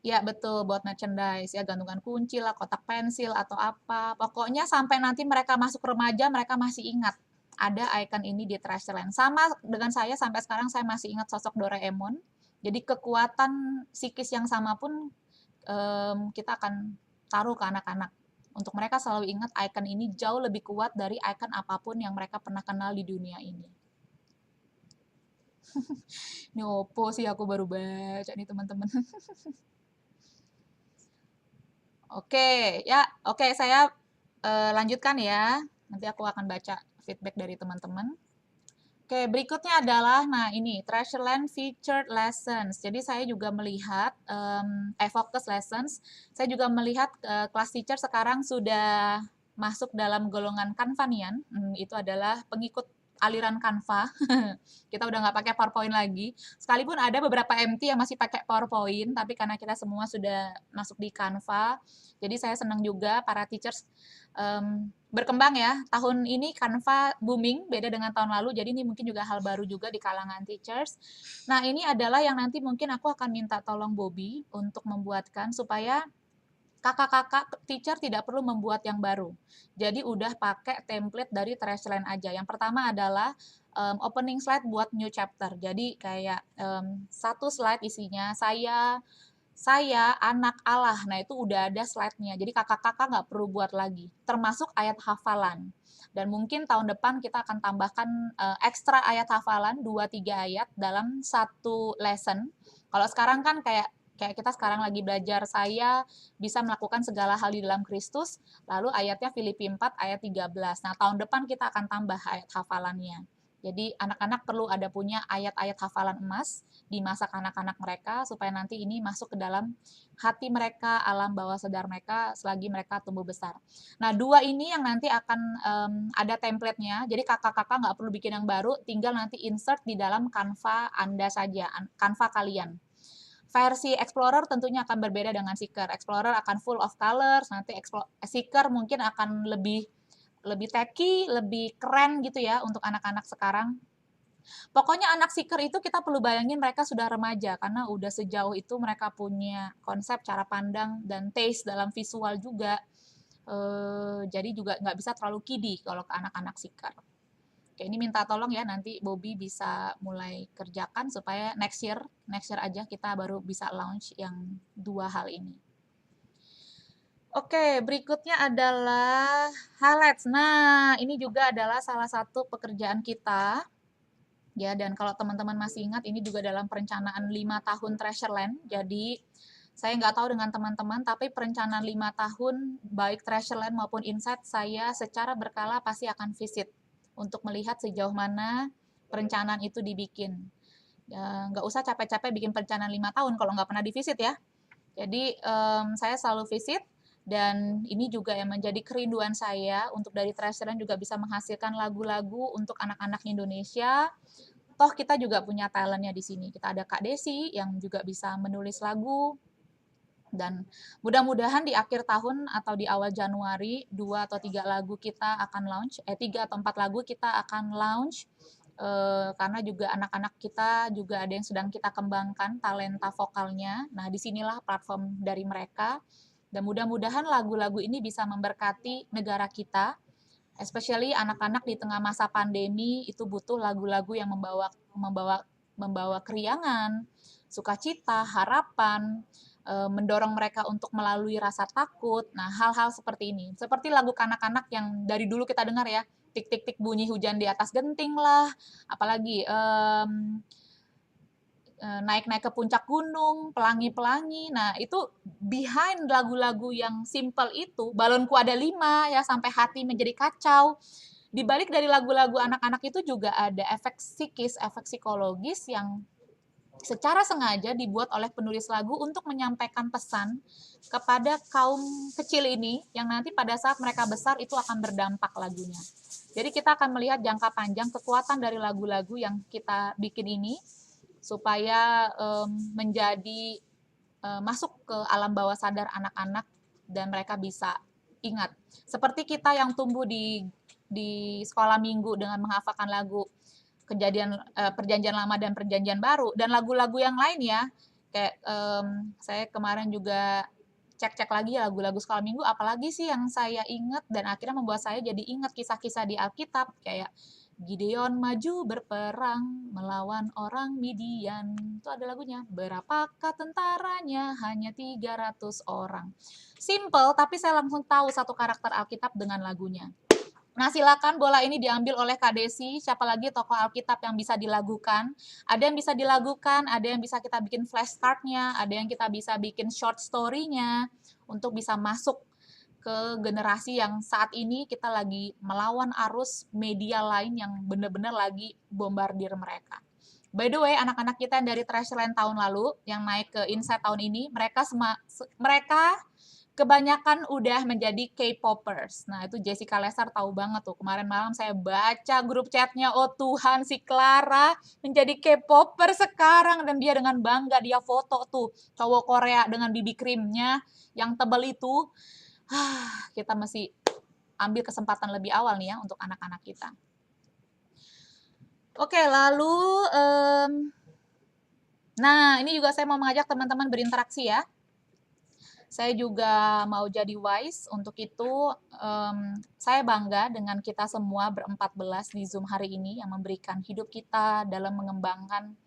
Ya, betul, buat merchandise ya, gantungan kunci lah, kotak pensil atau apa. Pokoknya sampai nanti mereka masuk remaja, mereka masih ingat ada icon ini di Treasureland. Sama dengan saya, sampai sekarang saya masih ingat sosok Doraemon. Jadi kekuatan psikis yang sama pun kita akan taruh ke anak-anak. Untuk mereka selalu ingat icon ini jauh lebih kuat dari icon apapun yang mereka pernah kenal di dunia ini. Ini opo sih, aku baru baca nih teman-teman. Oke, ya, oke, saya lanjutkan ya. Nanti aku akan baca feedback dari teman-teman. Oke, berikutnya adalah, nah ini, Treasureland Featured Lessons. Jadi saya juga melihat, focus lessons, saya juga melihat kelas teacher sekarang sudah masuk dalam golongan Canvanian, itu adalah pengikut aliran Canva. Kita udah nggak pakai PowerPoint lagi. Sekalipun ada beberapa MT yang masih pakai PowerPoint, tapi karena kita semua sudah masuk di Canva, jadi saya senang juga para teachers berkembang ya. Tahun ini Canva booming, beda dengan tahun lalu, jadi ini mungkin juga hal baru juga di kalangan teachers. Nah, ini adalah yang nanti mungkin aku akan minta tolong Bobby untuk membuatkan supaya kakak-kakak teacher tidak perlu membuat yang baru. Jadi udah pakai template dari Treasureland aja. Yang pertama adalah opening slide buat new chapter. Jadi kayak satu slide isinya saya anak Allah. Nah, itu udah ada slide-nya. Jadi kakak-kakak nggak perlu buat lagi. Termasuk ayat hafalan. Dan mungkin tahun depan kita akan tambahkan ekstra ayat hafalan 2-3 ayat dalam satu lesson. Kalau sekarang kan kayak kita sekarang lagi belajar saya bisa melakukan segala hal di dalam Kristus, lalu ayatnya Filipi 4 ayat 13. Nah, tahun depan kita akan tambah ayat hafalannya. Jadi anak-anak perlu ada punya ayat-ayat hafalan emas di masa kanak-kanak mereka supaya nanti ini masuk ke dalam hati mereka, alam bawah sadar mereka selagi mereka tumbuh besar. Nah, 2 ini yang nanti akan ada template-nya. Jadi kakak-kakak nggak perlu bikin yang baru, tinggal nanti insert di dalam Canva Anda saja, Canva kalian. Versi Explorer tentunya akan berbeda dengan Seeker. Explorer akan full of colors, nanti Seeker mungkin akan lebih techy, lebih keren gitu ya untuk anak-anak sekarang. Pokoknya anak Seeker itu kita perlu bayangin mereka sudah remaja, karena udah sejauh itu mereka punya konsep, cara pandang, dan taste dalam visual juga. Jadi juga nggak bisa terlalu kiddie kalau ke anak-anak Seeker. Oke, ini minta tolong ya, nanti Bobby bisa mulai kerjakan supaya next year aja kita baru bisa launch yang 2 hal ini. Oke, berikutnya adalah highlights. Nah, ini juga adalah salah satu pekerjaan kita. Ya, dan kalau teman-teman masih ingat, ini juga dalam perencanaan 5 tahun Treasureland. Jadi, saya nggak tahu dengan teman-teman, tapi perencanaan 5 tahun, baik Treasureland maupun Insight, saya secara berkala pasti akan visit untuk melihat sejauh mana perencanaan itu dibikin. Ya, nggak usah capek-capek bikin perencanaan 5 tahun kalau nggak pernah divisit ya. Jadi saya selalu visit, dan ini juga yang menjadi kerinduan saya untuk dari Treasureland juga bisa menghasilkan lagu-lagu untuk anak-anak Indonesia. Toh kita juga punya talentnya di sini. Kita ada Kak Desi yang juga bisa menulis lagu, Dan mudah-mudahan di akhir tahun atau di awal Januari 2 atau 3 lagu kita akan launch, 3 atau 4 lagu kita akan launch, karena juga anak-anak kita juga ada yang sedang kita kembangkan talenta vokalnya. Nah, disinilah platform dari mereka. Dan mudah-mudahan lagu-lagu ini bisa memberkati negara kita, especially anak-anak di tengah masa pandemi itu butuh lagu-lagu yang membawa keriangan, sukacita, harapan, mendorong mereka untuk melalui rasa takut. Nah, hal-hal seperti ini. Seperti lagu kanak-kanak yang dari dulu kita dengar ya, tik tik tik bunyi hujan di atas genting lah, apalagi naik-naik ke puncak gunung, pelangi-pelangi. Nah, itu behind lagu-lagu yang simple itu, balonku ada 5 ya sampai hati menjadi kacau. Di balik dari lagu-lagu anak-anak itu juga ada efek psikis, efek psikologis yang secara sengaja dibuat oleh penulis lagu untuk menyampaikan pesan kepada kaum kecil ini yang nanti pada saat mereka besar itu akan berdampak lagunya. Jadi kita akan melihat jangka panjang kekuatan dari lagu-lagu yang kita bikin ini supaya menjadi masuk ke alam bawah sadar anak-anak dan mereka bisa ingat. Seperti kita yang tumbuh di sekolah minggu dengan menghafalkan lagu Perjanjian Lama dan Perjanjian Baru dan lagu-lagu yang lain ya. Kayak saya kemarin juga cek-cek lagi ya lagu-lagu sekolah minggu, apalagi sih yang saya ingat dan akhirnya membuat saya jadi ingat kisah-kisah di Alkitab kayak Gideon maju berperang melawan orang Midian. Itu ada lagunya. Berapakah tentaranya? Hanya 300 orang. Simple, tapi saya langsung tahu satu karakter Alkitab dengan lagunya. Nah, silakan bola ini diambil oleh Kak Desi. Siapa lagi tokoh Alkitab yang bisa dilagukan? Ada yang bisa dilagukan, ada yang bisa kita bikin flashcard-nya, ada yang kita bisa bikin short story-nya untuk bisa masuk ke generasi yang saat ini kita lagi melawan arus media lain yang benar-benar lagi bombardir mereka. By the way, anak-anak kita yang dari Treasureland tahun lalu, yang naik ke Insight tahun ini, mereka kebanyakan udah menjadi K-popers. Nah, itu Jessica Lester tahu banget tuh. Kemarin malam saya baca grup chatnya, oh Tuhan, si Clara menjadi K-popper sekarang. Dan dia dengan bangga, dia foto tuh cowok Korea dengan BB creamnya yang tebal itu. Kita mesti ambil kesempatan lebih awal nih ya untuk anak-anak kita. Oke, lalu, nah ini juga saya mau mengajak teman-teman berinteraksi ya. Saya juga mau jadi wise. Untuk itu, saya bangga dengan kita semua ber-14 di Zoom hari ini yang memberikan hidup kita dalam mengembangkan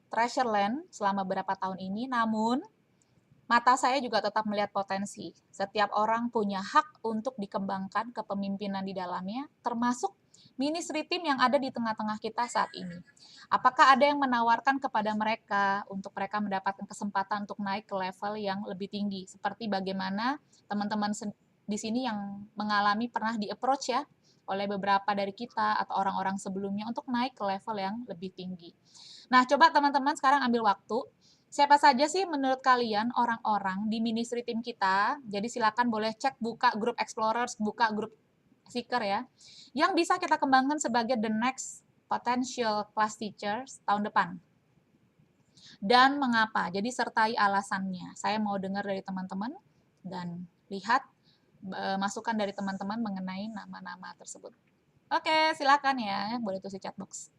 Treasureland selama beberapa tahun ini. Namun, mata saya juga tetap melihat potensi. Setiap orang punya hak untuk dikembangkan kepemimpinan di dalamnya, termasuk ministry team yang ada di tengah-tengah kita saat ini. Apakah ada yang menawarkan kepada mereka untuk mereka mendapatkan kesempatan untuk naik ke level yang lebih tinggi? Seperti bagaimana teman-teman di sini yang mengalami pernah di-approach ya oleh beberapa dari kita atau orang-orang sebelumnya untuk naik ke level yang lebih tinggi. Nah, coba teman-teman sekarang ambil waktu. Siapa saja sih menurut kalian orang-orang di ministry team kita? Jadi silakan boleh cek, buka grup Explorers, buka grup Seeker ya, yang bisa kita kembangkan sebagai the next potential class teachers tahun depan. Dan mengapa? Jadi sertai alasannya. Saya mau dengar dari teman-teman dan lihat masukan dari teman-teman mengenai nama-nama tersebut. Oke, silakan ya, boleh tulis di chat box.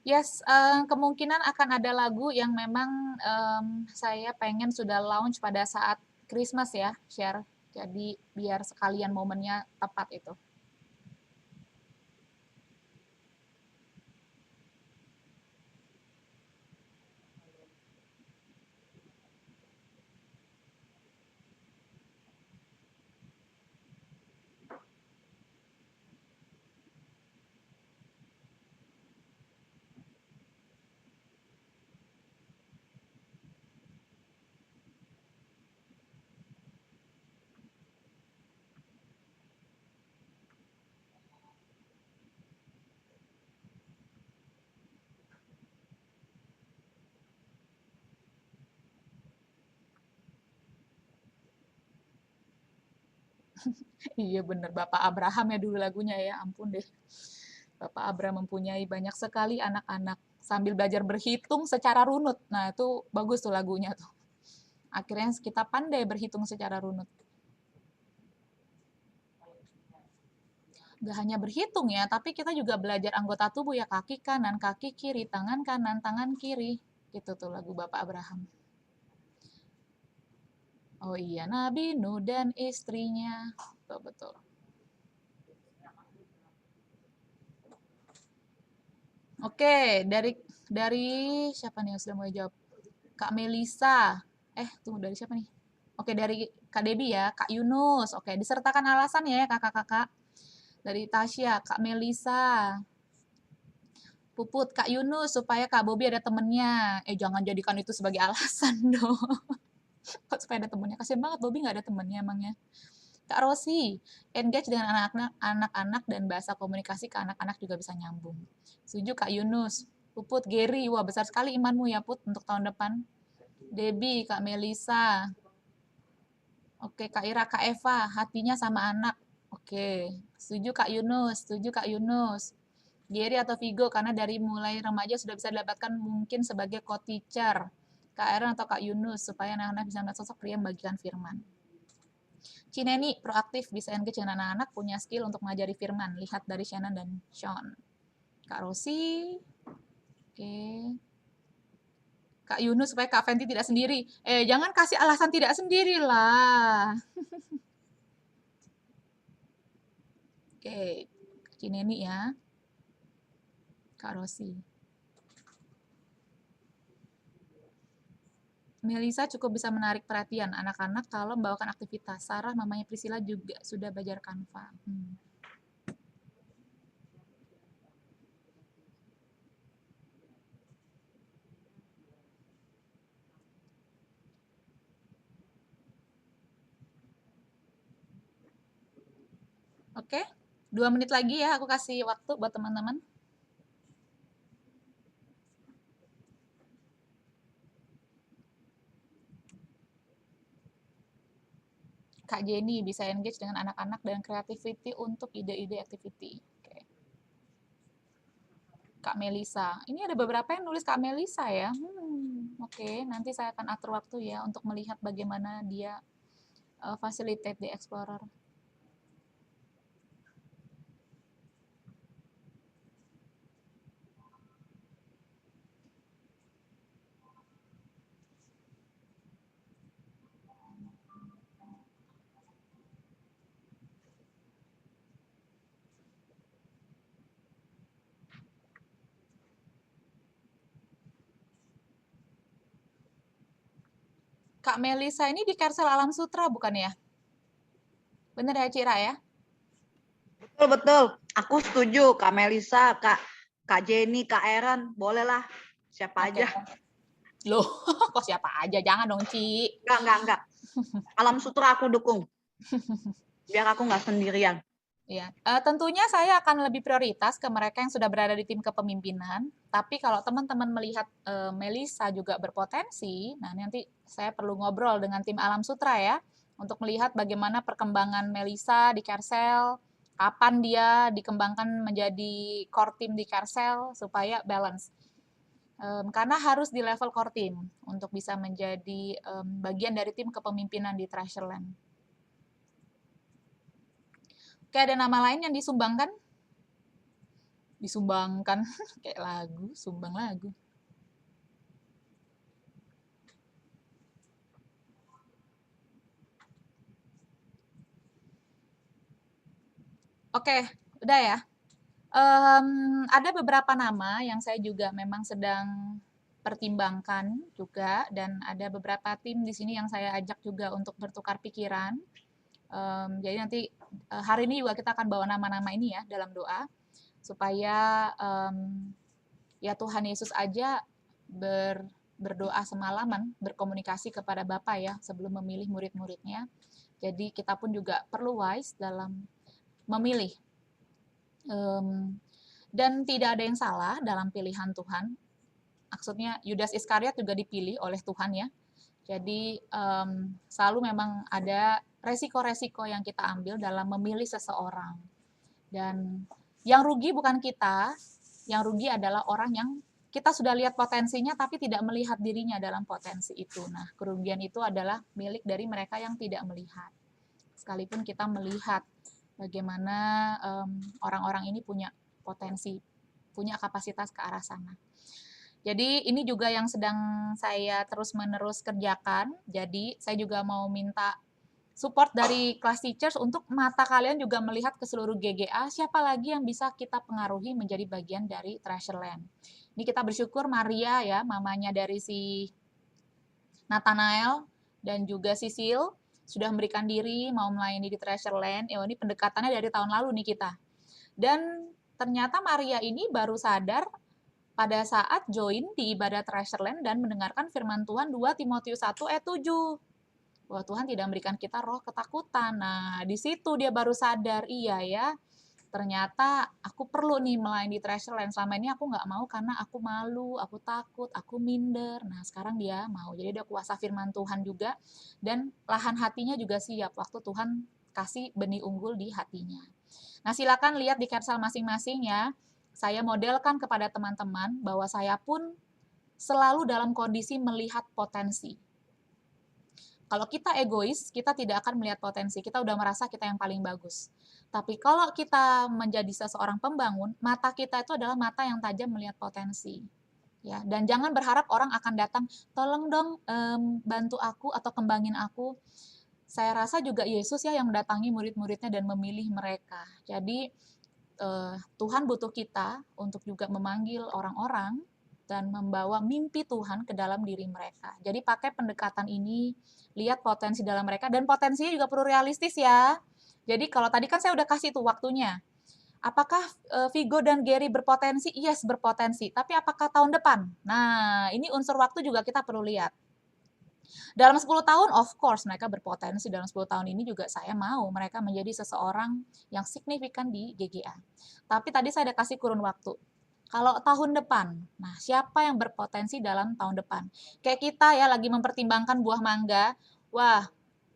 Yes, kemungkinan akan ada lagu yang memang saya pengen sudah launch pada saat Christmas ya, share. Jadi biar sekalian momennya tepat itu. Iya bener, Bapak Abraham ya dulu lagunya ya, ampun deh. Bapak Abraham mempunyai banyak sekali anak-anak sambil belajar berhitung secara runut. Nah, itu bagus tuh lagunya tuh. Akhirnya kita pandai berhitung secara runut. Gak hanya berhitung ya, tapi kita juga belajar anggota tubuh ya, kaki kanan, kaki kiri, tangan kanan, tangan kiri. Gitu tuh lagu Bapak Abraham. Oh iya, Nabi Nuh dan istrinya. Betul-betul. Oke, dari siapa nih yang sudah mau jawab? Kak Melisa. Tunggu, dari siapa nih? Oke, dari Kak Debi ya, Kak Yunus. Oke, disertakan alasan ya kakak-kakak. Dari Tasya, Kak Melisa. Puput, Kak Yunus, supaya Kak Bobi ada temennya. Jangan jadikan itu sebagai alasan dong. Kok supaya ada temennya? Kasian banget, Bobi nggak ada temennya emangnya. Kak Rosi, engage dengan anak-anak dan bahasa komunikasi ke anak-anak juga bisa nyambung. Setuju Kak Yunus. Puput, Gary, wah besar sekali imanmu ya Put untuk tahun depan. Debbie, Kak Melisa. Oke, Kak Ira, Kak Eva, hatinya sama anak. Oke, setuju Kak Yunus, setuju Kak Yunus. Gary atau Vigo, karena dari mulai remaja sudah bisa didapatkan mungkin sebagai co-teacher. Kak Aaron atau Kak Yunus, supaya anak-anak bisa melihat sosok pria membagikan firman. Cineni, proaktif, bisa engage dengan anak-anak, punya skill untuk mengajari firman. Lihat dari Shannon dan Sean. Kak Rosi, oke. Kak Yunus, supaya Kak Fenty tidak sendiri. Jangan kasih alasan tidak sendiri lah. Oke, Cineni ya. Kak Rosi. Melisa cukup bisa menarik perhatian anak-anak kalau membawakan aktivitas. Sarah, mamanya Priscilla juga sudah belajar Canva. Oke, 2 menit lagi ya, aku kasih waktu buat teman-teman. Kak Jenny bisa engage dengan anak-anak dan creativity untuk ide-ide activity. Oke. Kak Melisa. Ini ada beberapa yang nulis Kak Melisa ya. Oke, nanti saya akan atur waktu ya untuk melihat bagaimana dia facilitate di Explorer. Kak Melisa ini di Kersel Alam Sutra bukan ya? Bener ya Cira ya? Betul betul. Aku setuju Kak Melisa, Kak Jenny, Kak Eran, bolehlah siapa Oke. aja. Loh, kok siapa aja? Jangan dong, Ci. Enggak. Alam Sutra aku dukung. Biar aku nggak sendirian. Ya, tentunya saya akan lebih prioritas ke mereka yang sudah berada di tim kepemimpinan. Tapi kalau teman-teman melihat Melisa juga berpotensi, nah nanti saya perlu ngobrol dengan tim Alam Sutra ya, untuk melihat bagaimana perkembangan Melisa di Kersel, kapan dia dikembangkan menjadi core team di Kersel supaya balance. Karena harus di level core team untuk bisa menjadi bagian dari tim kepemimpinan di Treasureland. Oke, ada nama lain yang disumbangkan? Disumbangkan, kayak lagu, sumbang lagu. Oke, udah ya. Ada beberapa nama yang saya juga memang sedang pertimbangkan juga, dan ada beberapa tim di sini yang saya ajak juga untuk bertukar pikiran. Jadi nanti hari ini juga kita akan bawa nama-nama ini ya dalam doa, supaya ya Tuhan Yesus aja berdoa semalaman, berkomunikasi kepada Bapa ya sebelum memilih murid-muridnya. Jadi kita pun juga perlu wise dalam memilih. Dan tidak ada yang salah dalam pilihan Tuhan. Maksudnya Yudas Iskariot juga dipilih oleh Tuhan ya. Jadi selalu memang ada resiko-resiko yang kita ambil dalam memilih seseorang. Dan yang rugi bukan kita, yang rugi adalah orang yang kita sudah lihat potensinya tapi tidak melihat dirinya dalam potensi itu. Nah, kerugian itu adalah milik dari mereka yang tidak melihat. Sekalipun kita melihat bagaimana orang-orang ini punya potensi, punya kapasitas ke arah sana. Jadi ini juga yang sedang saya terus-menerus kerjakan. Jadi saya juga mau minta support dari class teachers untuk mata kalian juga melihat ke seluruh GGA, siapa lagi yang bisa kita pengaruhi menjadi bagian dari Treasureland. Ini kita bersyukur Maria ya, mamanya dari si Nathanael dan juga Sisil sudah memberikan diri mau melayani di Treasureland. Ini pendekatannya dari tahun lalu nih kita. Dan ternyata Maria ini baru sadar pada saat join di ibadah Treasureland dan mendengarkan firman Tuhan 2 Timotius 1 ayat 7. Bahwa Tuhan tidak memberikan kita roh ketakutan. Nah, di situ dia baru sadar, iya ya, ternyata aku perlu nih melayani Treasureland. Selama ini aku nggak mau karena aku malu, aku takut, aku minder. Nah, sekarang dia mau. Jadi dia kuasa firman Tuhan juga. Dan lahan hatinya juga siap waktu Tuhan kasih benih unggul di hatinya. Nah, silakan lihat di Kersal masing-masing ya. Saya modelkan kepada teman-teman bahwa saya pun selalu dalam kondisi melihat potensi. Kalau kita egois, kita tidak akan melihat potensi. Kita udah merasa kita yang paling bagus. Tapi kalau kita menjadi seseorang pembangun, mata kita itu adalah mata yang tajam melihat potensi. Ya, dan jangan berharap orang akan datang, tolong dong bantu aku atau kembangin aku. Saya rasa juga Yesus ya yang mendatangi murid-muridnya dan memilih mereka. Jadi Tuhan butuh kita untuk juga memanggil orang-orang dan membawa mimpi Tuhan ke dalam diri mereka. Jadi pakai pendekatan ini, lihat potensi dalam mereka, dan potensinya juga perlu realistis ya. Jadi kalau tadi kan saya udah kasih tuh waktunya. Apakah Vigo dan Gary berpotensi? Yes, berpotensi. Tapi apakah tahun depan? Nah, ini unsur waktu juga kita perlu lihat. Dalam 10 tahun, of course, mereka berpotensi. Dalam 10 tahun ini juga saya mau mereka menjadi seseorang yang signifikan di GGA. Tapi tadi saya ada kasih kurun waktu. Kalau tahun depan, nah siapa yang berpotensi dalam tahun depan? Kayak kita ya lagi mempertimbangkan buah mangga. Wah,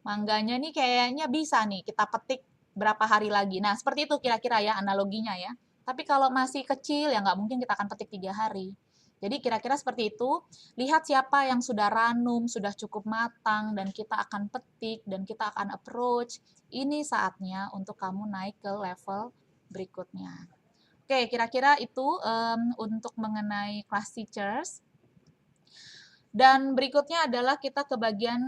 mangganya nih kayaknya bisa nih kita petik berapa hari lagi. Nah, seperti itu kira-kira ya analoginya ya. Tapi kalau masih kecil ya nggak mungkin kita akan petik 3 hari. Jadi kira-kira seperti itu, lihat siapa yang sudah ranum, sudah cukup matang, dan kita akan petik, dan kita akan approach. Ini saatnya untuk kamu naik ke level berikutnya. Oke, kira-kira itu untuk mengenai class teachers. Dan berikutnya adalah kita ke bagian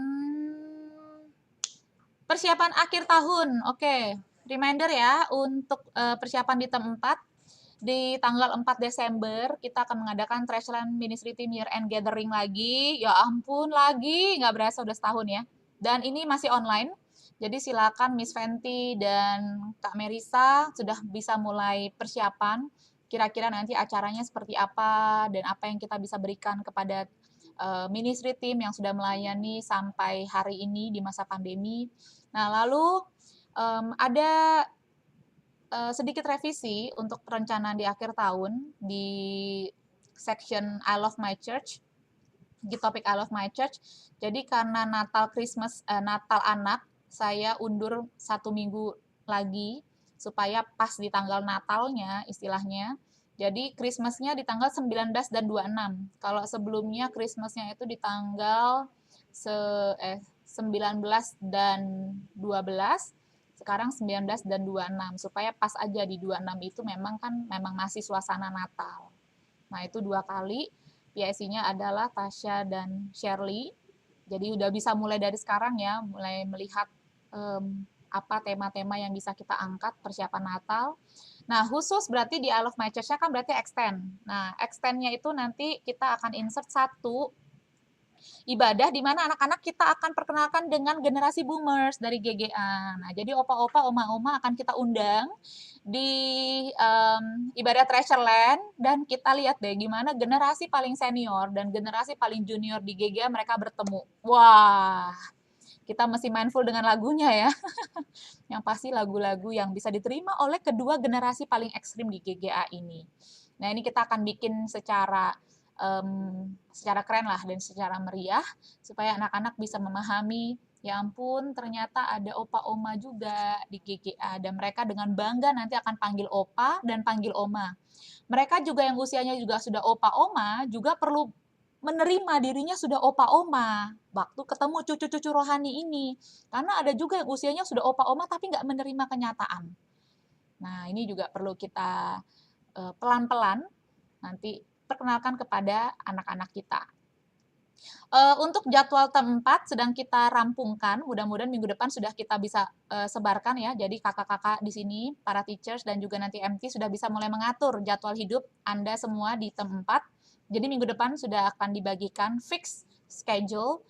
persiapan akhir tahun. Oke, reminder ya, untuk persiapan di TEM 4, di tanggal 4 Desember kita akan mengadakan Treasureland Ministry Team Year End Gathering lagi. Ya ampun, lagi nggak berasa udah setahun ya. Dan ini masih online. Jadi silakan Miss Fenty dan Kak Merisa sudah bisa mulai persiapan. Kira-kira nanti acaranya seperti apa dan apa yang kita bisa berikan kepada ministry team yang sudah melayani sampai hari ini di masa pandemi. Nah, lalu ada sedikit revisi untuk perencanaan di akhir tahun di section I Love My Church, di topik I Love My Church. Jadi karena Natal Natal anak, saya undur 1 minggu lagi supaya pas di tanggal Natalnya istilahnya. Jadi Christmas-nya di tanggal 19 dan 26. Kalau sebelumnya Christmas-nya itu di tanggal 19 dan 12, sekarang 19 dan 26 supaya pas aja di 26 itu memang masih suasana Natal. Nah, itu 2 kali. PIC-nya adalah Tasya dan Shirley. Jadi udah bisa mulai dari sekarang ya, mulai melihat apa tema-tema yang bisa kita angkat persiapan Natal. Nah, khusus berarti di I Love My Church-nya kan berarti extend. Nah, extend-nya itu nanti kita akan insert 1 ibadah di mana anak-anak kita akan perkenalkan dengan generasi boomers dari GGA. Nah, jadi opa-opa, oma-oma akan kita undang di ibadah Treasureland dan kita lihat deh gimana generasi paling senior dan generasi paling junior di GGA mereka bertemu. Wah, kita mesti mindful dengan lagunya ya. Yang pasti lagu-lagu yang bisa diterima oleh kedua generasi paling ekstrim di GGA ini. Nah, ini kita akan bikin secara keren lah dan secara meriah supaya anak-anak bisa memahami Ya ampun, ternyata ada opa oma juga di GGA dan mereka dengan bangga nanti akan panggil opa dan panggil oma. Mereka juga yang usianya juga sudah opa oma juga perlu menerima dirinya sudah opa oma waktu ketemu cucu-cucu rohani ini. Karena ada juga yang usianya sudah opa oma tapi nggak menerima kenyataan. Nah, ini juga perlu kita pelan-pelan nanti perkenalkan kepada anak-anak kita. Untuk jadwal term 4 sedang kita rampungkan, mudah-mudahan minggu depan sudah kita bisa sebarkan ya. Jadi kakak-kakak di sini, para teachers dan juga nanti MT sudah bisa mulai mengatur jadwal hidup Anda semua di term 4. Jadi minggu depan sudah akan dibagikan fix schedule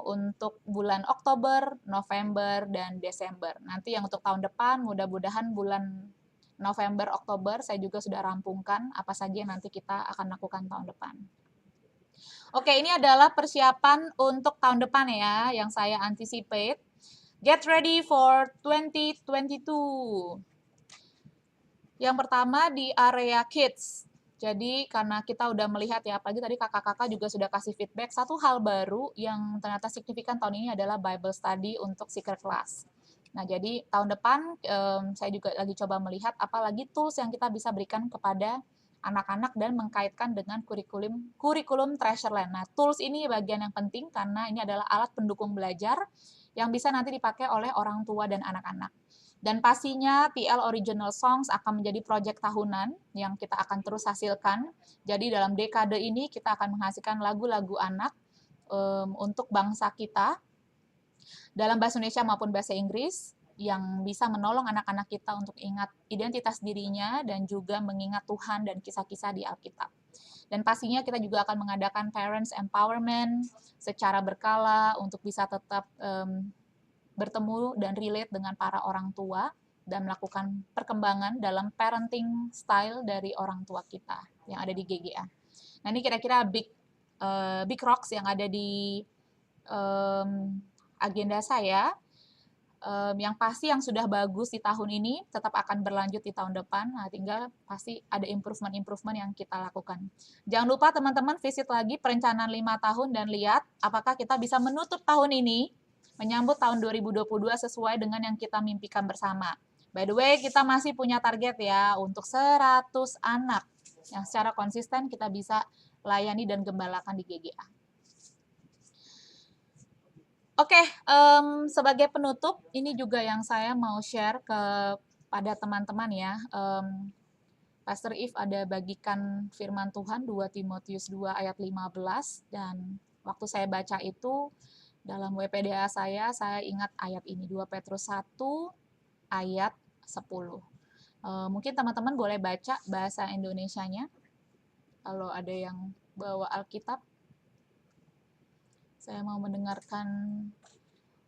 untuk bulan Oktober, November, dan Desember. Nanti yang untuk tahun depan, mudah-mudahan bulan November, Oktober, saya juga sudah rampungkan apa saja yang nanti kita akan lakukan tahun depan. Oke, ini adalah persiapan untuk tahun depan ya, yang saya anticipate. Get ready for 2022. Yang pertama di area kids. Jadi karena kita udah melihat ya, apalagi tadi kakak-kakak juga sudah kasih feedback, satu hal baru yang ternyata signifikan tahun ini adalah Bible study untuk seeker class. Nah, jadi tahun depan saya juga lagi coba melihat apalagi tools yang kita bisa berikan kepada anak-anak dan mengkaitkan dengan kurikulum Treasureland. Nah, tools ini bagian yang penting karena ini adalah alat pendukung belajar yang bisa nanti dipakai oleh orang tua dan anak-anak. Dan pastinya TL Original Songs akan menjadi proyek tahunan yang kita akan terus hasilkan. Jadi dalam dekade ini kita akan menghasilkan lagu-lagu anak untuk bangsa kita dalam bahasa Indonesia maupun bahasa Inggris yang bisa menolong anak-anak kita untuk ingat identitas dirinya dan juga mengingat Tuhan dan kisah-kisah di Alkitab. Dan pastinya kita juga akan mengadakan parents empowerment secara berkala untuk bisa tetap bertemu dan relate dengan para orang tua dan melakukan perkembangan dalam parenting style dari orang tua kita yang ada di GGA. Nah, ini kira-kira big rocks yang ada di agenda saya. Yang pasti yang sudah bagus di tahun ini tetap akan berlanjut di tahun depan. Nah, tinggal pasti ada improvement yang kita lakukan. Jangan lupa teman-teman visit lagi perencanaan 5 tahun dan lihat apakah kita bisa menutup tahun ini menyambut tahun 2022 sesuai dengan yang kita mimpikan bersama. By the way, kita masih punya target ya untuk 100 anak yang secara konsisten kita bisa layani dan gembalakan di GGA. Oke, sebagai penutup, ini juga yang saya mau share kepada teman-teman ya. Pastor If ada bagikan firman Tuhan 2 Timotius 2 ayat 15, dan waktu saya baca itu dalam WPDA saya ingat ayat ini, 2 Petrus 1 ayat 10. Mungkin teman-teman boleh baca bahasa Indonesianya, kalau ada yang bawa Alkitab. Saya mau mendengarkan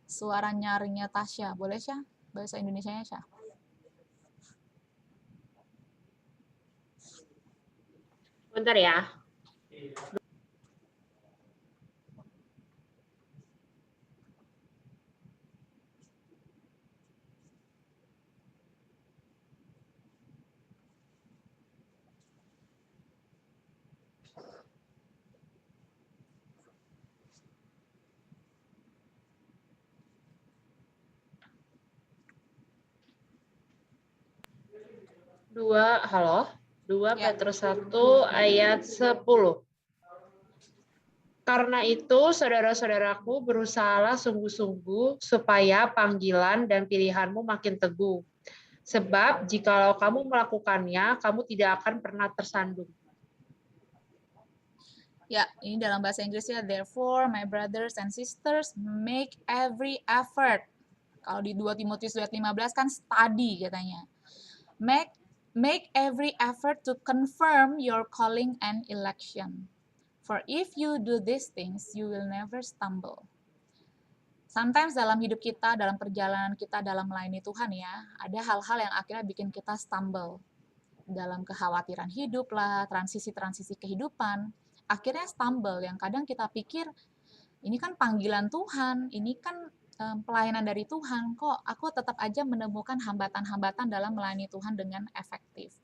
suara nyaringnya Tasya. Boleh, Syah? Bahasa Indonesianya, Syah? Bentar ya. Halo. 2 Ya. Petrus 1 ayat 10. Karena itu, saudara-saudaraku, berusahalah sungguh-sungguh supaya panggilan dan pilihanmu makin teguh. Sebab jikalau kamu melakukannya, kamu tidak akan pernah tersandung. Ya, ini dalam bahasa Inggrisnya, therefore, my brothers and sisters, make every effort. Kalau di 2 Timotius 2:15 kan study katanya. Make every effort to confirm your calling and election. For if you do these things, you will never stumble. Sometimes dalam hidup kita, dalam perjalanan kita dalam melayani Tuhan ya, ada hal-hal yang akhirnya bikin kita stumble. Dalam kekhawatiran hidup lah, transisi-transisi kehidupan, akhirnya stumble yang kadang kita pikir, ini kan panggilan Tuhan, ini kan pelayanan dari Tuhan, kok aku tetap aja menemukan hambatan-hambatan dalam melayani Tuhan dengan efektif.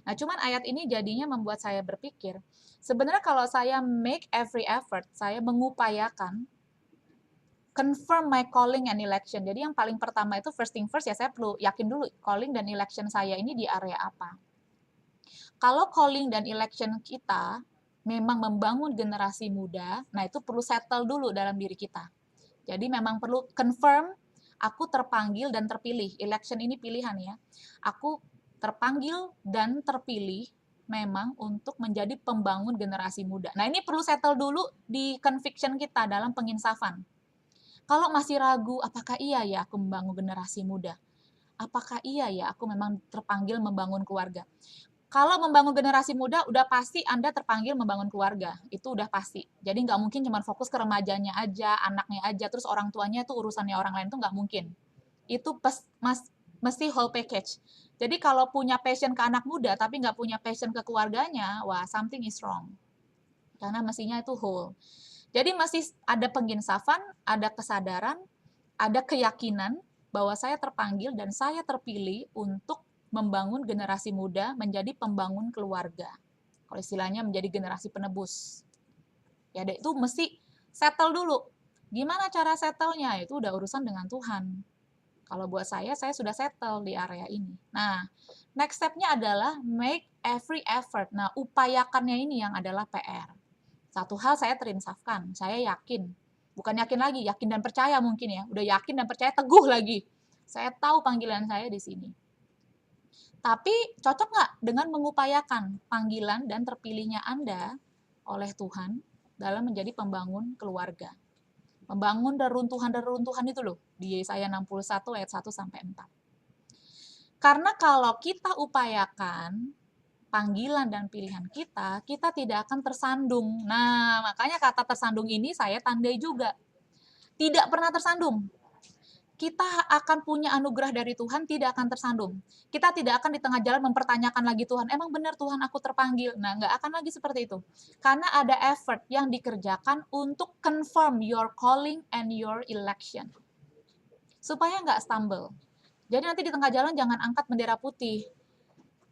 Nah, cuman ayat ini jadinya membuat saya berpikir, sebenarnya kalau saya make every effort, saya mengupayakan, confirm my calling and election. Jadi yang paling pertama itu first thing first ya, saya perlu yakin dulu calling dan election saya ini di area apa. Kalau calling dan election kita memang membangun generasi muda, nah itu perlu settle dulu dalam diri kita. Jadi memang perlu confirm aku terpanggil dan terpilih. Election ini pilihan ya. Aku terpanggil dan terpilih memang untuk menjadi pembangun generasi muda. Nah ini perlu settle dulu di conviction kita dalam penginsafan. Kalau masih ragu, apakah iya ya aku membangun generasi muda? Apakah iya ya aku memang terpanggil membangun keluarga? Kalau membangun generasi muda, udah pasti Anda terpanggil membangun keluarga. Itu udah pasti. Jadi nggak mungkin cuma fokus ke remajanya aja, anaknya aja, terus orang tuanya itu urusannya orang lain, itu nggak mungkin. Itu mesti whole package. Jadi kalau punya passion ke anak muda, tapi nggak punya passion ke keluarganya, wah something is wrong. Karena mestinya itu whole. Jadi masih ada penginsafan, ada kesadaran, ada keyakinan bahwa saya terpanggil dan saya terpilih untuk membangun generasi muda menjadi pembangun keluarga. Kalau istilahnya menjadi generasi penebus. Ya, itu mesti settle dulu. Gimana cara settle-nya? Itu udah urusan dengan Tuhan. Kalau buat saya sudah settle di area ini. Nah, next step-nya adalah make every effort. Nah, upayakannya ini yang adalah PR. Satu hal saya terinsafkan, saya yakin. Bukan yakin lagi, yakin dan percaya mungkin ya. Udah yakin dan percaya, teguh lagi. Saya tahu panggilan saya di sini. Tapi cocok nggak dengan mengupayakan panggilan dan terpilihnya Anda oleh Tuhan dalam menjadi pembangun keluarga. Membangun reruntuhan itu loh, di Yesaya 61 ayat 1 sampai 4. Karena kalau kita upayakan panggilan dan pilihan kita, kita tidak akan tersandung. Nah, makanya kata tersandung ini saya tandai juga. Tidak pernah tersandung. Kita akan punya anugerah dari Tuhan, tidak akan tersandung. Kita tidak akan di tengah jalan mempertanyakan lagi Tuhan, emang benar Tuhan aku terpanggil? Nah, nggak akan lagi seperti itu. Karena ada effort yang dikerjakan untuk confirm your calling and your election. Supaya nggak stumble. Jadi nanti di tengah jalan jangan angkat bendera putih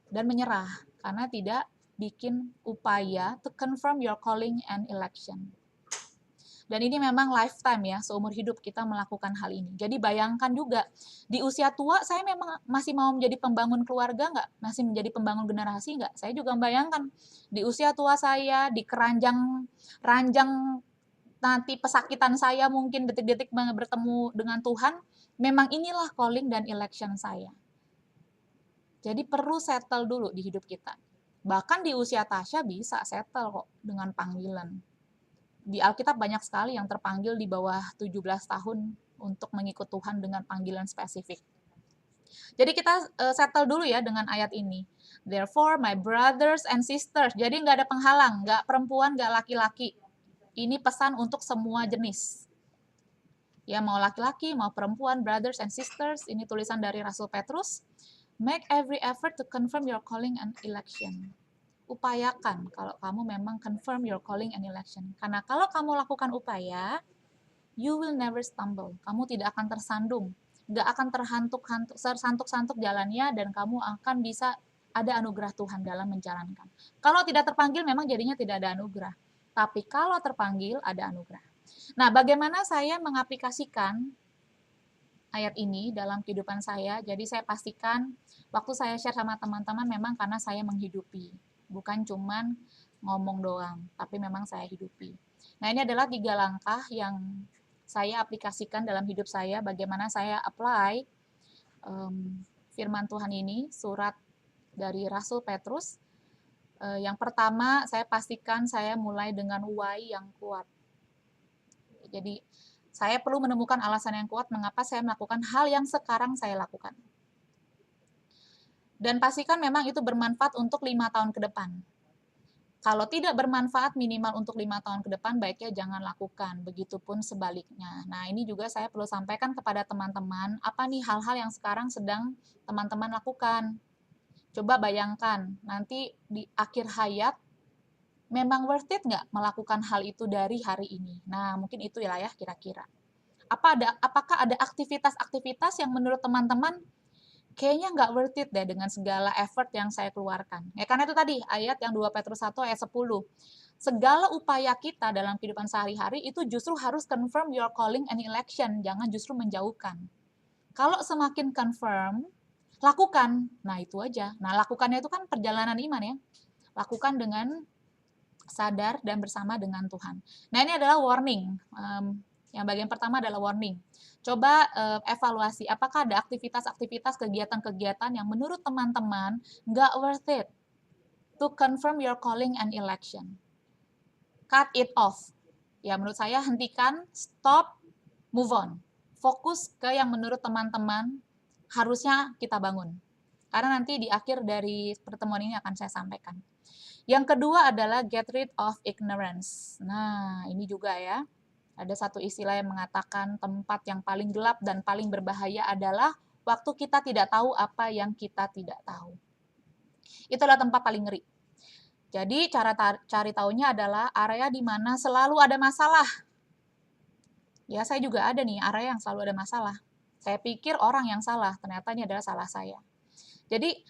dan menyerah. Karena tidak bikin upaya to confirm your calling and election. Dan ini memang lifetime ya, seumur hidup kita melakukan hal ini. Jadi bayangkan juga, di usia tua saya memang masih mau menjadi pembangun keluarga nggak? Masih menjadi pembangun generasi nggak? Saya juga membayangkan, di usia tua saya, di ranjang nanti pesakitan saya mungkin detik-detik bertemu dengan Tuhan, memang inilah calling dan election saya. Jadi perlu settle dulu di hidup kita. Bahkan di usia Tasya bisa settle kok dengan panggilan. Di Alkitab banyak sekali yang terpanggil di bawah 17 tahun untuk mengikut Tuhan dengan panggilan spesifik. Jadi kita settle dulu ya dengan ayat ini. Therefore my brothers and sisters. Jadi nggak ada penghalang, nggak perempuan, nggak laki-laki. Ini pesan untuk semua jenis. Ya mau laki-laki, mau perempuan, brothers and sisters. Ini tulisan dari Rasul Petrus. Make every effort to confirm your calling and election. Upayakan kalau kamu memang confirm your calling and election. Karena kalau kamu lakukan upaya, you will never stumble. Kamu tidak akan tersandung. Nggak akan tersantuk-santuk jalannya, dan kamu akan bisa ada anugerah Tuhan dalam menjalankan. Kalau tidak terpanggil, memang jadinya tidak ada anugerah. Tapi kalau terpanggil, ada anugerah. Nah, bagaimana saya mengaplikasikan ayat ini dalam kehidupan saya? Jadi saya pastikan waktu saya share sama teman-teman memang karena saya menghidupi. Bukan cuman ngomong doang, tapi memang saya hidupi. Nah, ini adalah 3 langkah yang saya aplikasikan dalam hidup saya, bagaimana saya apply firman Tuhan ini, surat dari Rasul Petrus. Yang pertama, saya pastikan saya mulai dengan why yang kuat. Jadi, saya perlu menemukan alasan yang kuat mengapa saya melakukan hal yang sekarang saya lakukan. Dan pastikan memang itu bermanfaat untuk 5 tahun ke depan. Kalau tidak bermanfaat minimal untuk 5 tahun ke depan, baiknya jangan lakukan. Begitupun sebaliknya. Nah, ini juga saya perlu sampaikan kepada teman-teman, apa nih hal-hal yang sekarang sedang teman-teman lakukan. Coba bayangkan, nanti di akhir hayat, memang worth it nggak melakukan hal itu dari hari ini? Nah, mungkin itu ya kira-kira. Apakah ada aktivitas-aktivitas yang menurut teman-teman kayaknya nggak worth it deh dengan segala effort yang saya keluarkan. Ya karena itu tadi ayat yang 2 Petrus 1 ayat 10. segala upaya kita dalam kehidupan sehari-hari itu justru harus confirm your calling and election, jangan justru menjauhkan. Kalau semakin confirm, lakukan. Nah, itu aja. Nah, lakukannya itu kan perjalanan iman ya. Lakukan dengan sadar dan bersama dengan Tuhan. Nah, ini adalah warning. Yang bagian pertama adalah warning. Coba evaluasi, apakah ada aktivitas-aktivitas, kegiatan-kegiatan yang menurut teman-teman nggak worth it to confirm your calling and election. Cut it off. Ya, menurut saya hentikan, stop, move on. Fokus ke yang menurut teman-teman harusnya kita bangun. Karena nanti di akhir dari pertemuan ini akan saya sampaikan. Yang kedua adalah get rid of ignorance. Nah, ini juga ya. Ada satu istilah yang mengatakan tempat yang paling gelap dan paling berbahaya adalah waktu kita tidak tahu apa yang kita tidak tahu. Itu adalah tempat paling ngeri. Jadi cara cari tahunya adalah area di mana selalu ada masalah. Ya, saya juga ada nih area yang selalu ada masalah. Saya pikir orang yang salah, ternyata ini adalah salah saya. Jadi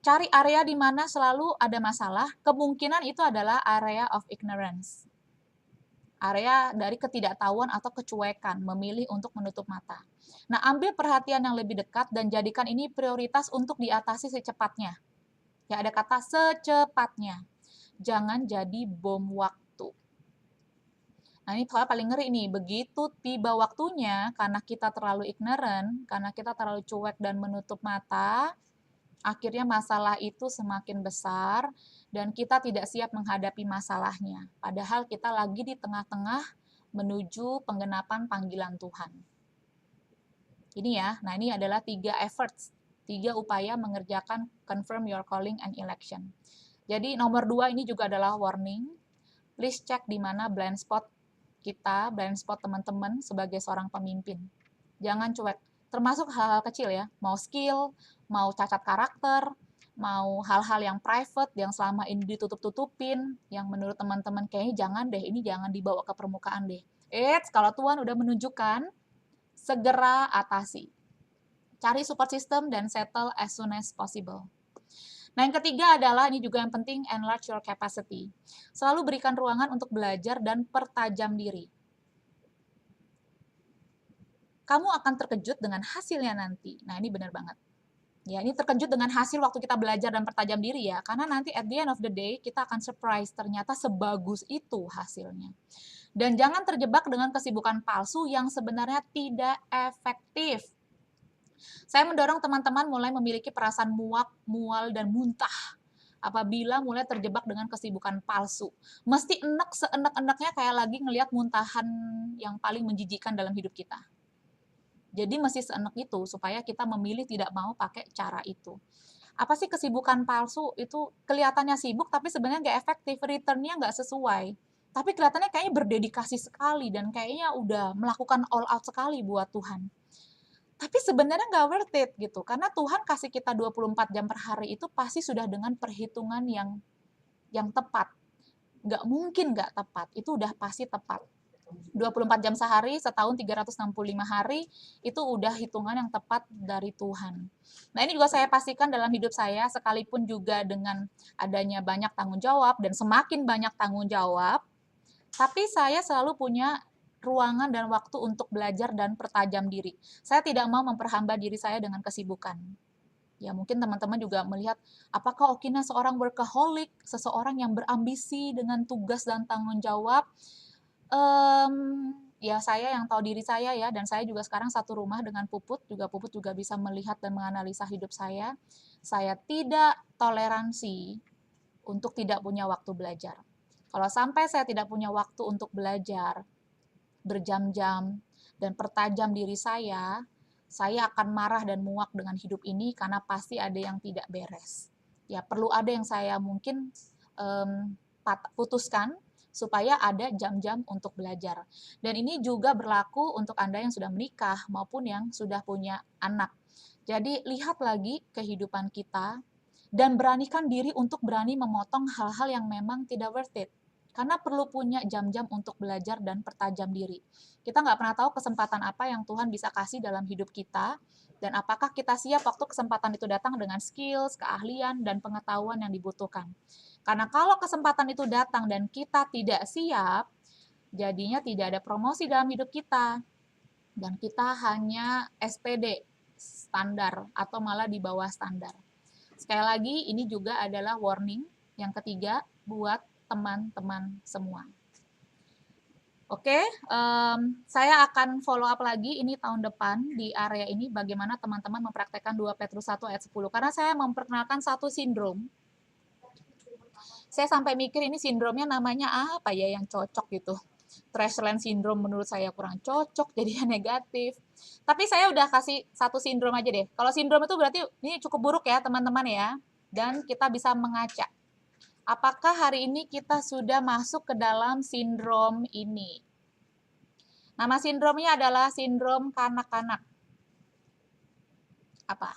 cari area di mana selalu ada masalah, kemungkinan itu adalah area of ignorance. Area dari ketidaktahuan atau kecuekan, memilih untuk menutup mata. Nah, ambil perhatian yang lebih dekat dan jadikan ini prioritas untuk diatasi secepatnya. Ya, ada kata secepatnya. Jangan jadi bom waktu. Nah, ini soal paling ngeri nih. Begitu tiba waktunya, karena kita terlalu ignorant, karena kita terlalu cuek dan menutup mata, akhirnya masalah itu semakin besar dan kita tidak siap menghadapi masalahnya. Padahal kita lagi di tengah-tengah menuju penggenapan panggilan Tuhan. Ini ya, nah ini adalah 3 efforts, 3 upaya mengerjakan confirm your calling and election. Jadi nomor 2 ini juga adalah warning. Please check di mana blind spot kita, blind spot teman-teman sebagai seorang pemimpin. Jangan cuek, termasuk hal-hal kecil ya, mau skill, mau cacat karakter, mau hal-hal yang private, yang selama ini ditutup-tutupin, yang menurut teman-teman kayaknya jangan deh, ini jangan dibawa ke permukaan deh. Kalau Tuhan udah menunjukkan, segera atasi. Cari support system dan settle as soon as possible. Nah, yang ketiga adalah, ini juga yang penting, enlarge your capacity. Selalu berikan ruangan untuk belajar dan pertajam diri. Kamu akan terkejut dengan hasilnya nanti. Nah, ini benar banget. Ya, ini terkejut dengan hasil waktu kita belajar dan pertajam diri ya, karena nanti at the end of the day kita akan surprise, ternyata sebagus itu hasilnya. Dan jangan terjebak dengan kesibukan palsu yang sebenarnya tidak efektif. Saya mendorong teman-teman mulai memiliki perasaan muak, mual, dan muntah apabila mulai terjebak dengan kesibukan palsu. Mesti enek seenek-eneknya kayak lagi ngelihat muntahan yang paling menjijikkan dalam hidup kita. Jadi mesti seenek itu supaya kita memilih tidak mau pakai cara itu. Apa sih kesibukan palsu? Itu kelihatannya sibuk tapi sebenarnya nggak efektif, return-nya nggak sesuai. Tapi kelihatannya kayaknya berdedikasi sekali dan kayaknya udah melakukan all out sekali buat Tuhan. Tapi sebenarnya nggak worth it gitu. Karena Tuhan kasih kita 24 jam per hari itu pasti sudah dengan perhitungan yang tepat. Nggak mungkin nggak tepat, itu udah pasti tepat. 24 jam sehari, setahun 365 hari, itu udah hitungan yang tepat dari Tuhan. Nah, ini juga saya pastikan dalam hidup saya, sekalipun juga dengan adanya banyak tanggung jawab, dan semakin banyak tanggung jawab, tapi saya selalu punya ruangan dan waktu untuk belajar dan pertajam diri. Saya tidak mau memperhamba diri saya dengan kesibukan. Ya, mungkin teman-teman juga melihat, apakah Okina seorang workaholic, seseorang yang berambisi dengan tugas dan tanggung jawab? Ya saya yang tahu diri saya ya, dan saya juga sekarang satu rumah dengan Puput juga bisa melihat dan menganalisa hidup saya. Saya tidak toleransi untuk tidak punya waktu belajar. Kalau sampai saya tidak punya waktu untuk belajar berjam-jam dan pertajam diri saya akan marah dan muak dengan hidup ini karena pasti ada yang tidak beres. Ya, perlu ada yang saya mungkin putuskan supaya ada jam-jam untuk belajar. Dan ini juga berlaku untuk Anda yang sudah menikah maupun yang sudah punya anak. Jadi lihat lagi kehidupan kita dan beranikan diri untuk berani memotong hal-hal yang memang tidak worth it. Karena perlu punya jam-jam untuk belajar dan pertajam diri. Kita nggak pernah tahu kesempatan apa yang Tuhan bisa kasih dalam hidup kita, dan apakah kita siap waktu kesempatan itu datang dengan skills, keahlian, dan pengetahuan yang dibutuhkan. Karena kalau kesempatan itu datang dan kita tidak siap, jadinya tidak ada promosi dalam hidup kita. Dan kita hanya SPD, standar, atau malah di bawah standar. Sekali lagi, ini juga adalah warning yang ketiga buat teman-teman semua. Oke, saya akan follow up lagi ini tahun depan di area ini bagaimana teman-teman mempraktekkan 2 Petrus 1 ayat 10. Karena saya memperkenalkan satu sindrom. Saya sampai mikir ini sindromnya namanya apa ya yang cocok gitu. Trashland syndrome menurut saya kurang cocok, jadinya negatif. Tapi saya udah kasih satu sindrom aja deh. Kalau sindrom itu berarti ini cukup buruk ya teman-teman ya. Dan kita bisa mengaca. Apakah hari ini kita sudah masuk ke dalam sindrom ini? Nama sindromnya adalah sindrom kanak-kanak. Apa?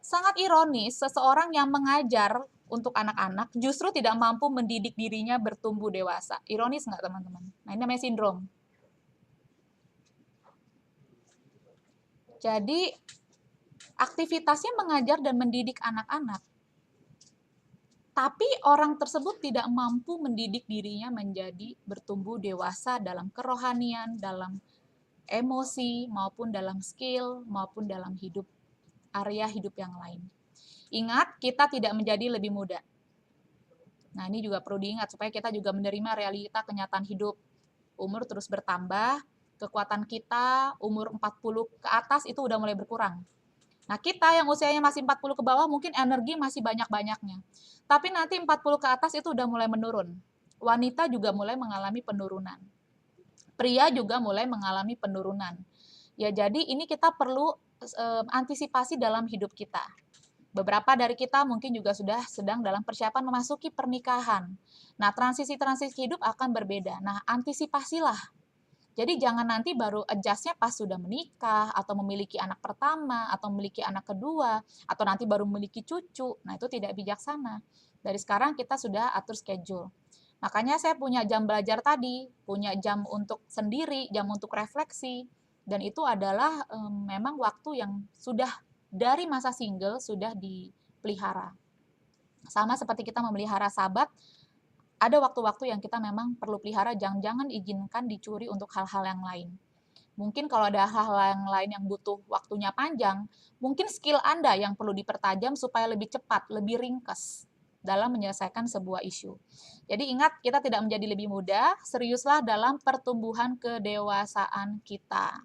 Sangat ironis, seseorang yang mengajar untuk anak-anak justru tidak mampu mendidik dirinya bertumbuh dewasa. Ironis nggak teman-teman? Nah ini namanya sindrom. Jadi aktivitasnya mengajar dan mendidik anak-anak. Tapi orang tersebut tidak mampu mendidik dirinya menjadi bertumbuh dewasa dalam kerohanian, dalam emosi, maupun dalam skill, maupun dalam hidup, area hidup yang lain. Ingat, kita tidak menjadi lebih muda. Nah, ini juga perlu diingat supaya kita juga menerima realita kenyataan hidup. Umur terus bertambah, kekuatan kita umur 40 ke atas itu udah mulai berkurang. Nah, kita yang usianya masih 40 ke bawah mungkin energi masih banyak-banyaknya. Tapi nanti 40 ke atas itu udah mulai menurun. Wanita juga mulai mengalami penurunan. Pria juga mulai mengalami penurunan. Ya, jadi ini kita perlu antisipasi dalam hidup kita. Beberapa dari kita mungkin juga sudah sedang dalam persiapan memasuki pernikahan. Nah, transisi-transisi hidup akan berbeda. Nah, antisipasilah. Jadi jangan nanti baru adjust-nya pas sudah menikah, atau memiliki anak pertama, atau memiliki anak kedua, atau nanti baru memiliki cucu. Nah, itu tidak bijaksana. Dari sekarang kita sudah atur schedule. Makanya saya punya jam belajar tadi, punya jam untuk sendiri, jam untuk refleksi. Dan itu adalah memang waktu yang sudah dari masa single sudah dipelihara. Sama seperti kita memelihara sahabat, ada waktu-waktu yang kita memang perlu pelihara, jangan izinkan dicuri untuk hal-hal yang lain. Mungkin kalau ada hal-hal yang lain yang butuh waktunya panjang, mungkin skill Anda yang perlu dipertajam supaya lebih cepat, lebih ringkas dalam menyelesaikan sebuah isu. Jadi ingat, kita tidak menjadi lebih muda, seriuslah dalam pertumbuhan kedewasaan kita.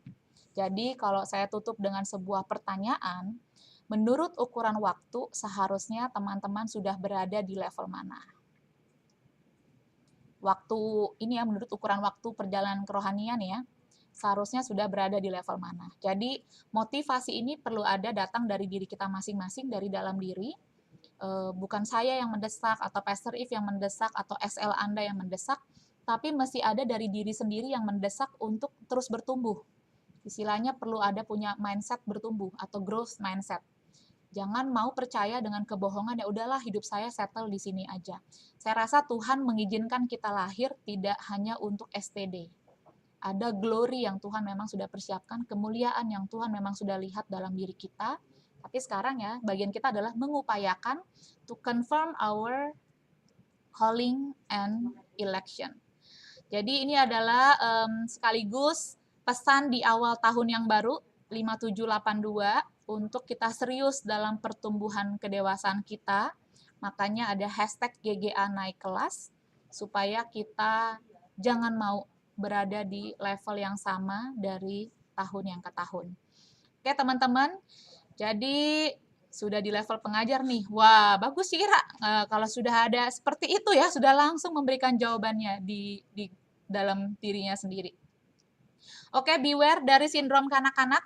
Jadi kalau saya tutup dengan sebuah pertanyaan, menurut ukuran waktu seharusnya teman-teman sudah berada di level mana? Waktu ini ya, menurut ukuran waktu perjalanan kerohanian ya, seharusnya sudah berada di level mana. Jadi motivasi ini perlu ada datang dari diri kita masing-masing, dari dalam diri. Bukan saya yang mendesak, atau Pastor If yang mendesak, atau SL Anda yang mendesak, tapi mesti ada dari diri sendiri yang mendesak untuk terus bertumbuh. Istilahnya perlu ada punya mindset bertumbuh atau growth mindset. Jangan mau percaya dengan kebohongan, ya udahlah hidup saya settle di sini aja. Saya rasa Tuhan mengizinkan kita lahir tidak hanya untuk STD. Ada glory yang Tuhan memang sudah persiapkan, kemuliaan yang Tuhan memang sudah lihat dalam diri kita. Tapi sekarang ya, bagian kita adalah mengupayakan to confirm our calling and election. Jadi ini adalah sekaligus pesan di awal tahun yang baru, 5782, untuk kita serius dalam pertumbuhan kedewasaan kita. Makanya ada hashtag GGA naik kelas, supaya kita jangan mau berada di level yang sama dari tahun yang ke tahun. Oke teman-teman, jadi sudah di level pengajar nih. Wah, bagus sih Ira. Kalau sudah ada seperti itu ya, sudah langsung memberikan jawabannya di dalam dirinya sendiri. Oke, beware dari sindrom kanak-kanak.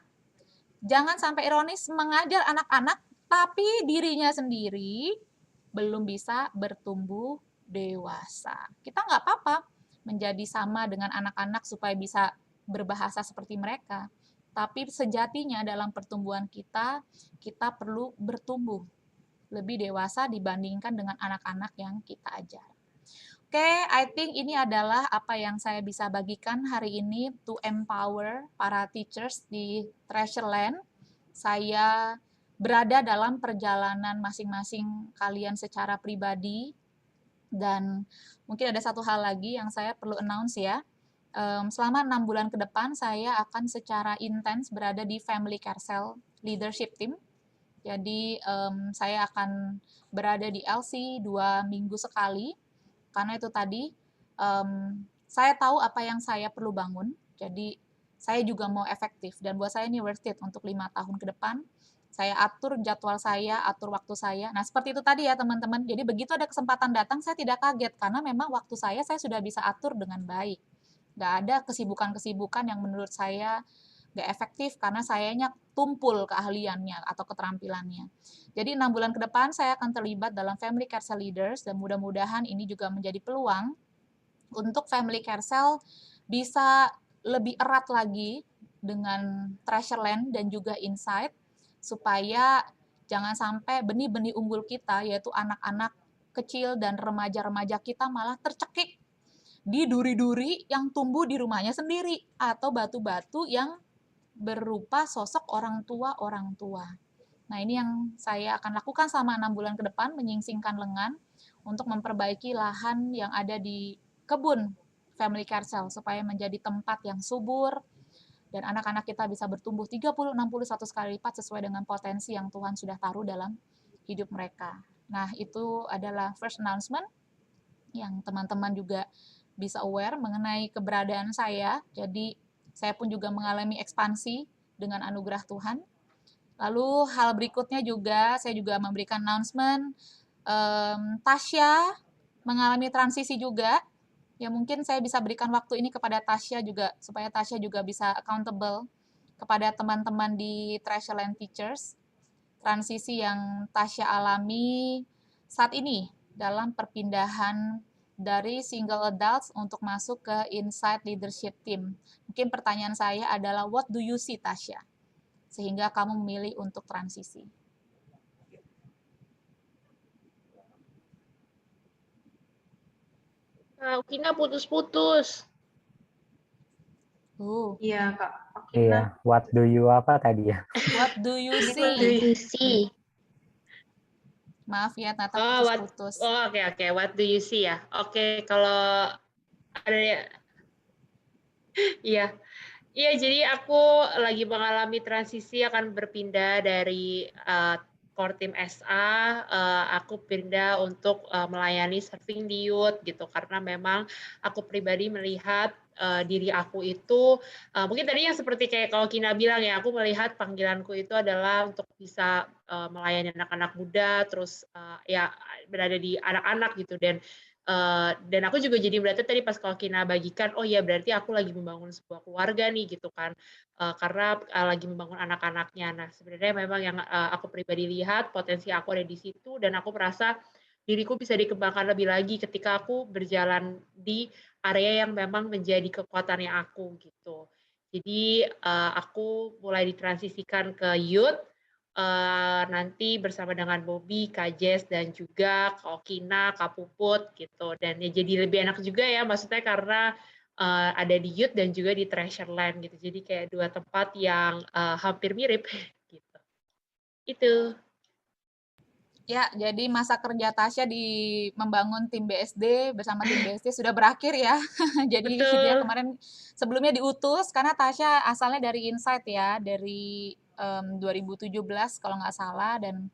Jangan sampai ironis mengajar anak-anak, tapi dirinya sendiri belum bisa bertumbuh dewasa. Kita nggak apa-apa menjadi sama dengan anak-anak supaya bisa berbahasa seperti mereka. Tapi sejatinya dalam pertumbuhan kita perlu bertumbuh lebih dewasa dibandingkan dengan anak-anak yang kita ajar. Oke, I think ini adalah apa yang saya bisa bagikan hari ini to empower para teachers di Treasureland. Saya berada dalam perjalanan masing-masing kalian secara pribadi, dan mungkin ada satu hal lagi yang saya perlu announce ya. Selama 6 bulan ke depan, saya akan secara intens berada di Family Carousel Leadership Team. Jadi saya akan berada di LC 2 minggu sekali, karena itu tadi saya tahu apa yang saya perlu bangun, jadi saya juga mau efektif, dan buat saya ini worth it untuk 5 tahun ke depan. Saya atur jadwal saya, atur waktu saya. Nah, seperti itu tadi ya teman-teman. Jadi begitu ada kesempatan datang, saya tidak kaget, karena memang waktu saya sudah bisa atur dengan baik. Nggak ada kesibukan-kesibukan yang menurut saya nggak efektif, karena sayanya tumpul keahliannya atau keterampilannya. Jadi 6 bulan ke depan saya akan terlibat dalam Family Carousel Leaders, dan mudah-mudahan ini juga menjadi peluang untuk Family Carousel bisa lebih erat lagi dengan Treasureland dan juga Insight, supaya jangan sampai benih-benih unggul kita, yaitu anak-anak kecil dan remaja-remaja kita, malah tercekik di duri-duri yang tumbuh di rumahnya sendiri, atau batu-batu yang berupa sosok orang tua. Nah, ini yang saya akan lakukan selama 6 bulan ke depan, menyingsingkan lengan untuk memperbaiki lahan yang ada di kebun Family Carousel supaya menjadi tempat yang subur, dan anak-anak kita bisa bertumbuh 30, 60, 100 kali lipat sesuai dengan potensi yang Tuhan sudah taruh dalam hidup mereka. Nah, itu adalah first announcement yang teman-teman juga bisa aware mengenai keberadaan saya. Jadi, saya pun juga mengalami ekspansi dengan anugerah Tuhan. Lalu hal berikutnya juga, saya juga memberikan announcement, Tasya mengalami transisi juga. Ya, mungkin saya bisa berikan waktu ini kepada Tasya juga, supaya Tasya juga bisa accountable kepada teman-teman di Treasureland Teachers. Transisi yang Tasya alami saat ini dalam perpindahan dari single adults untuk masuk ke Insight Leadership Team. Mungkin pertanyaan saya adalah, what do you see, Tasya, sehingga kamu memilih untuk transisi? Ukina putus-putus. Iya, Kak. Iya, what do you apa tadi ya? What do you see? Maaf ya, Tata putus-putus. Oke. What do you see ya? Oke, kalau ada ya. Iya. Iya, jadi aku lagi mengalami transisi akan berpindah dari core team SA, aku pindah untuk melayani serving di youth gitu, karena memang aku pribadi melihat diri aku itu, mungkin tadi yang seperti kayak kalau Kina bilang ya, aku melihat panggilanku itu adalah untuk bisa melayani anak-anak muda, terus ya berada di anak-anak gitu, dan aku juga jadi berarti tadi pas kalau Kina bagikan, oh ya berarti aku lagi membangun sebuah keluarga nih gitu kan, karena lagi membangun anak-anaknya. Nah sebenarnya memang yang aku pribadi lihat potensi aku ada di situ, dan aku merasa diriku bisa dikembangkan lebih lagi ketika aku berjalan di area yang memang menjadi kekuatannya aku gitu. Jadi aku mulai ditransisikan ke youth, nanti bersama dengan Bobby, Kak Jess, dan juga Kak Okina, Kak Puput gitu. Dan ya jadi lebih enak juga ya, maksudnya karena ada di youth dan juga di Treasureland gitu. Jadi kayak dua tempat yang hampir mirip gitu. Itu. Ya, jadi masa kerja Tasya di membangun tim BSD bersama tim BSD sudah berakhir ya. Jadi dia kemarin sebelumnya diutus, karena Tasya asalnya dari Insight ya, dari 2017 kalau nggak salah, dan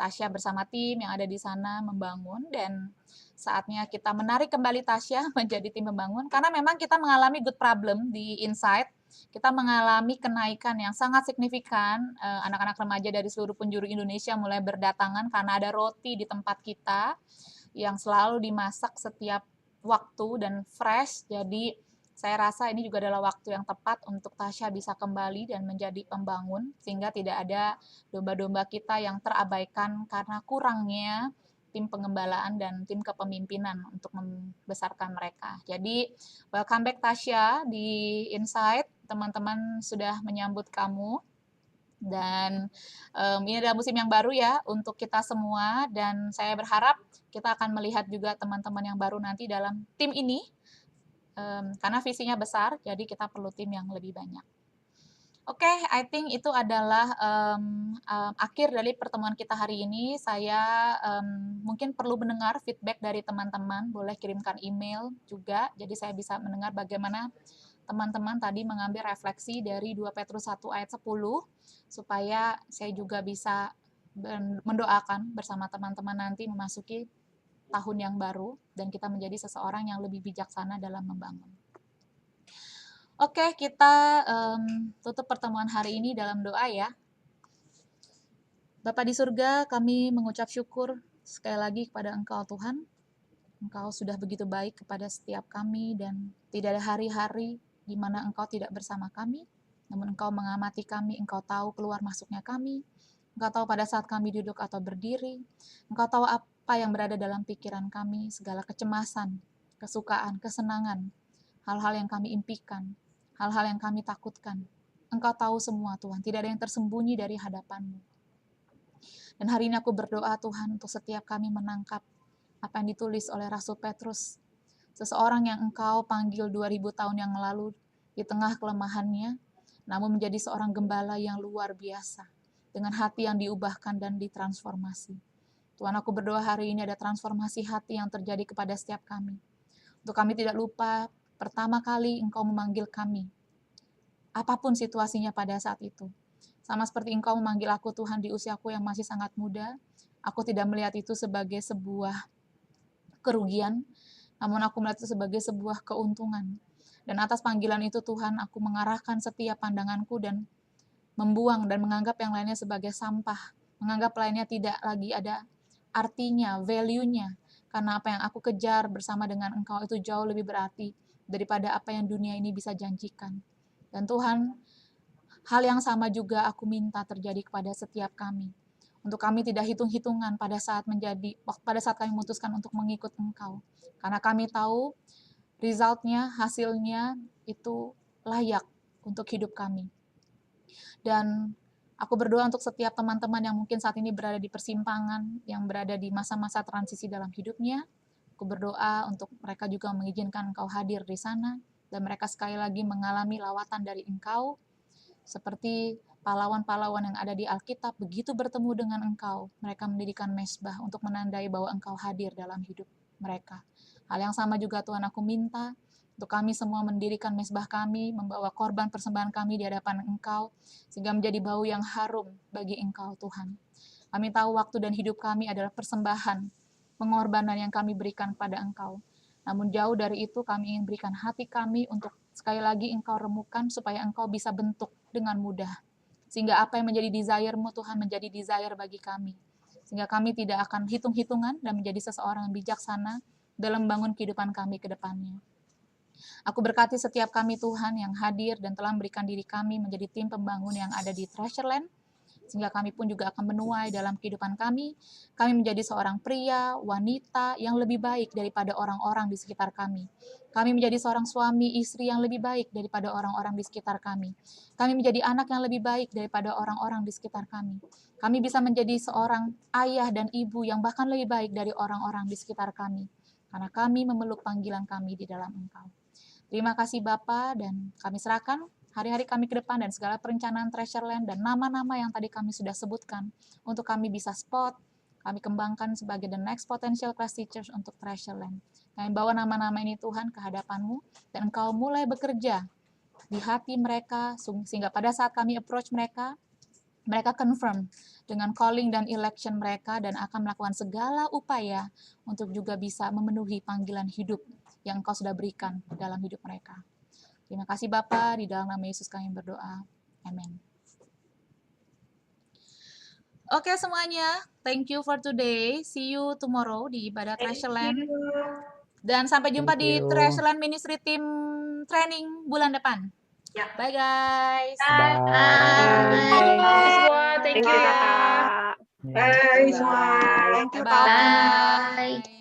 Tasya bersama tim yang ada di sana membangun, dan saatnya kita menarik kembali Tasya menjadi tim membangun, karena memang kita mengalami good problem di Insight. Kita mengalami kenaikan yang sangat signifikan, anak-anak remaja dari seluruh penjuru Indonesia mulai berdatangan karena ada roti di tempat kita yang selalu dimasak setiap waktu dan fresh. Jadi saya rasa ini juga adalah waktu yang tepat untuk Tasya bisa kembali dan menjadi pembangun, sehingga tidak ada domba-domba kita yang terabaikan karena kurangnya tim pengembalaan dan tim kepemimpinan untuk membesarkan mereka. Jadi welcome back Tasya di Insight. Teman-teman sudah menyambut kamu. Dan ini adalah musim yang baru ya untuk kita semua, dan saya berharap kita akan melihat juga teman-teman yang baru nanti dalam tim ini, karena visinya besar, jadi kita perlu tim yang lebih banyak. Oke, I think itu adalah akhir dari pertemuan kita hari ini. Saya mungkin perlu mendengar feedback dari teman-teman, boleh kirimkan email juga, jadi saya bisa mendengar bagaimana teman-teman tadi mengambil refleksi dari 2 Petrus 1 ayat 10, supaya saya juga bisa mendoakan bersama teman-teman nanti memasuki tahun yang baru, dan kita menjadi seseorang yang lebih bijaksana dalam membangun. Oke, kita tutup pertemuan hari ini dalam doa ya. Bapa di surga, kami mengucap syukur sekali lagi kepada Engkau Tuhan. Engkau sudah begitu baik kepada setiap kami, dan tidak ada hari-hari di mana Engkau tidak bersama kami, namun Engkau mengamati kami, Engkau tahu keluar masuknya kami, Engkau tahu pada saat kami duduk atau berdiri, Engkau tahu apa yang berada dalam pikiran kami, segala kecemasan, kesukaan, kesenangan, hal-hal yang kami impikan, hal-hal yang kami takutkan. Engkau tahu semua Tuhan, tidak ada yang tersembunyi dari hadapan-Mu. Dan hari ini aku berdoa Tuhan untuk setiap kami menangkap apa yang ditulis oleh Rasul Petrus, seseorang yang Engkau panggil 2000 tahun yang lalu di tengah kelemahannya, namun menjadi seorang gembala yang luar biasa, dengan hati yang diubahkan dan ditransformasi. Tuhan, aku berdoa hari ini ada transformasi hati yang terjadi kepada setiap kami. Untuk kami tidak lupa, pertama kali Engkau memanggil kami, apapun situasinya pada saat itu. Sama seperti Engkau memanggil aku Tuhan di usiaku yang masih sangat muda, aku tidak melihat itu sebagai sebuah kerugian, namun aku melihat itu sebagai sebuah keuntungan. Dan atas panggilan itu Tuhan, aku mengarahkan setiap pandanganku dan membuang dan menganggap yang lainnya sebagai sampah, menganggap lainnya tidak lagi ada artinya, value-nya, karena apa yang aku kejar bersama dengan Engkau itu jauh lebih berarti daripada apa yang dunia ini bisa janjikan. Dan Tuhan, hal yang sama juga aku minta terjadi kepada setiap kami. Untuk kami tidak hitung-hitungan pada saat kami memutuskan untuk mengikut Engkau. Karena kami tahu resultnya, hasilnya itu layak untuk hidup kami. Dan aku berdoa untuk setiap teman-teman yang mungkin saat ini berada di persimpangan, yang berada di masa-masa transisi dalam hidupnya. Aku berdoa untuk mereka juga mengizinkan Engkau hadir di sana, dan mereka sekali lagi mengalami lawatan dari Engkau, seperti pahlawan-pahlawan yang ada di Alkitab, begitu bertemu dengan Engkau, mereka mendirikan mezbah untuk menandai bahwa Engkau hadir dalam hidup mereka. Hal yang sama juga Tuhan, aku minta untuk kami semua mendirikan mezbah kami, membawa korban persembahan kami di hadapan Engkau, sehingga menjadi bau yang harum bagi Engkau Tuhan. Kami tahu waktu dan hidup kami adalah persembahan, pengorbanan yang kami berikan kepada Engkau. Namun jauh dari itu kami ingin berikan hati kami untuk sekali lagi Engkau remukan supaya Engkau bisa bentuk dengan mudah. Sehingga apa yang menjadi desire-Mu Tuhan menjadi desire bagi kami. Sehingga kami tidak akan hitung-hitungan dan menjadi seseorang yang bijaksana dalam membangun kehidupan kami ke depannya. Aku berkati setiap kami Tuhan yang hadir dan telah memberikan diri kami menjadi tim pembangun yang ada di Treasureland, sehingga kami pun juga akan menuai dalam kehidupan kami. Kami menjadi seorang pria, wanita yang lebih baik daripada orang-orang di sekitar kami. Kami menjadi seorang suami, istri yang lebih baik daripada orang-orang di sekitar kami. Kami menjadi anak yang lebih baik daripada orang-orang di sekitar kami. Kami bisa menjadi seorang ayah dan ibu yang bahkan lebih baik dari orang-orang di sekitar kami. Karena kami memeluk panggilan kami di dalam Engkau. Terima kasih Bapa, dan kami serahkan hari-hari kami ke depan dan segala perencanaan Treasureland dan nama-nama yang tadi kami sudah sebutkan untuk kami bisa spot, kami kembangkan sebagai the next potential class teachers untuk Treasureland. Kami bawa nama-nama ini Tuhan ke hadapan-Mu, dan Engkau mulai bekerja di hati mereka, sehingga pada saat kami approach mereka, mereka confirm dengan calling dan election mereka dan akan melakukan segala upaya untuk juga bisa memenuhi panggilan hidup yang Engkau sudah berikan dalam hidup mereka. Terima kasih Bapa, di dalam nama Yesus kami berdoa. Amin. Oke semuanya, thank you for today. See you tomorrow di ibadah Treasureland. Dan sampai jumpa di Treasureland Ministry Team Training bulan depan. Ya. Bye guys. Bye. Semua, thank you ya. Bye semua. Thank you, Kak. Bye.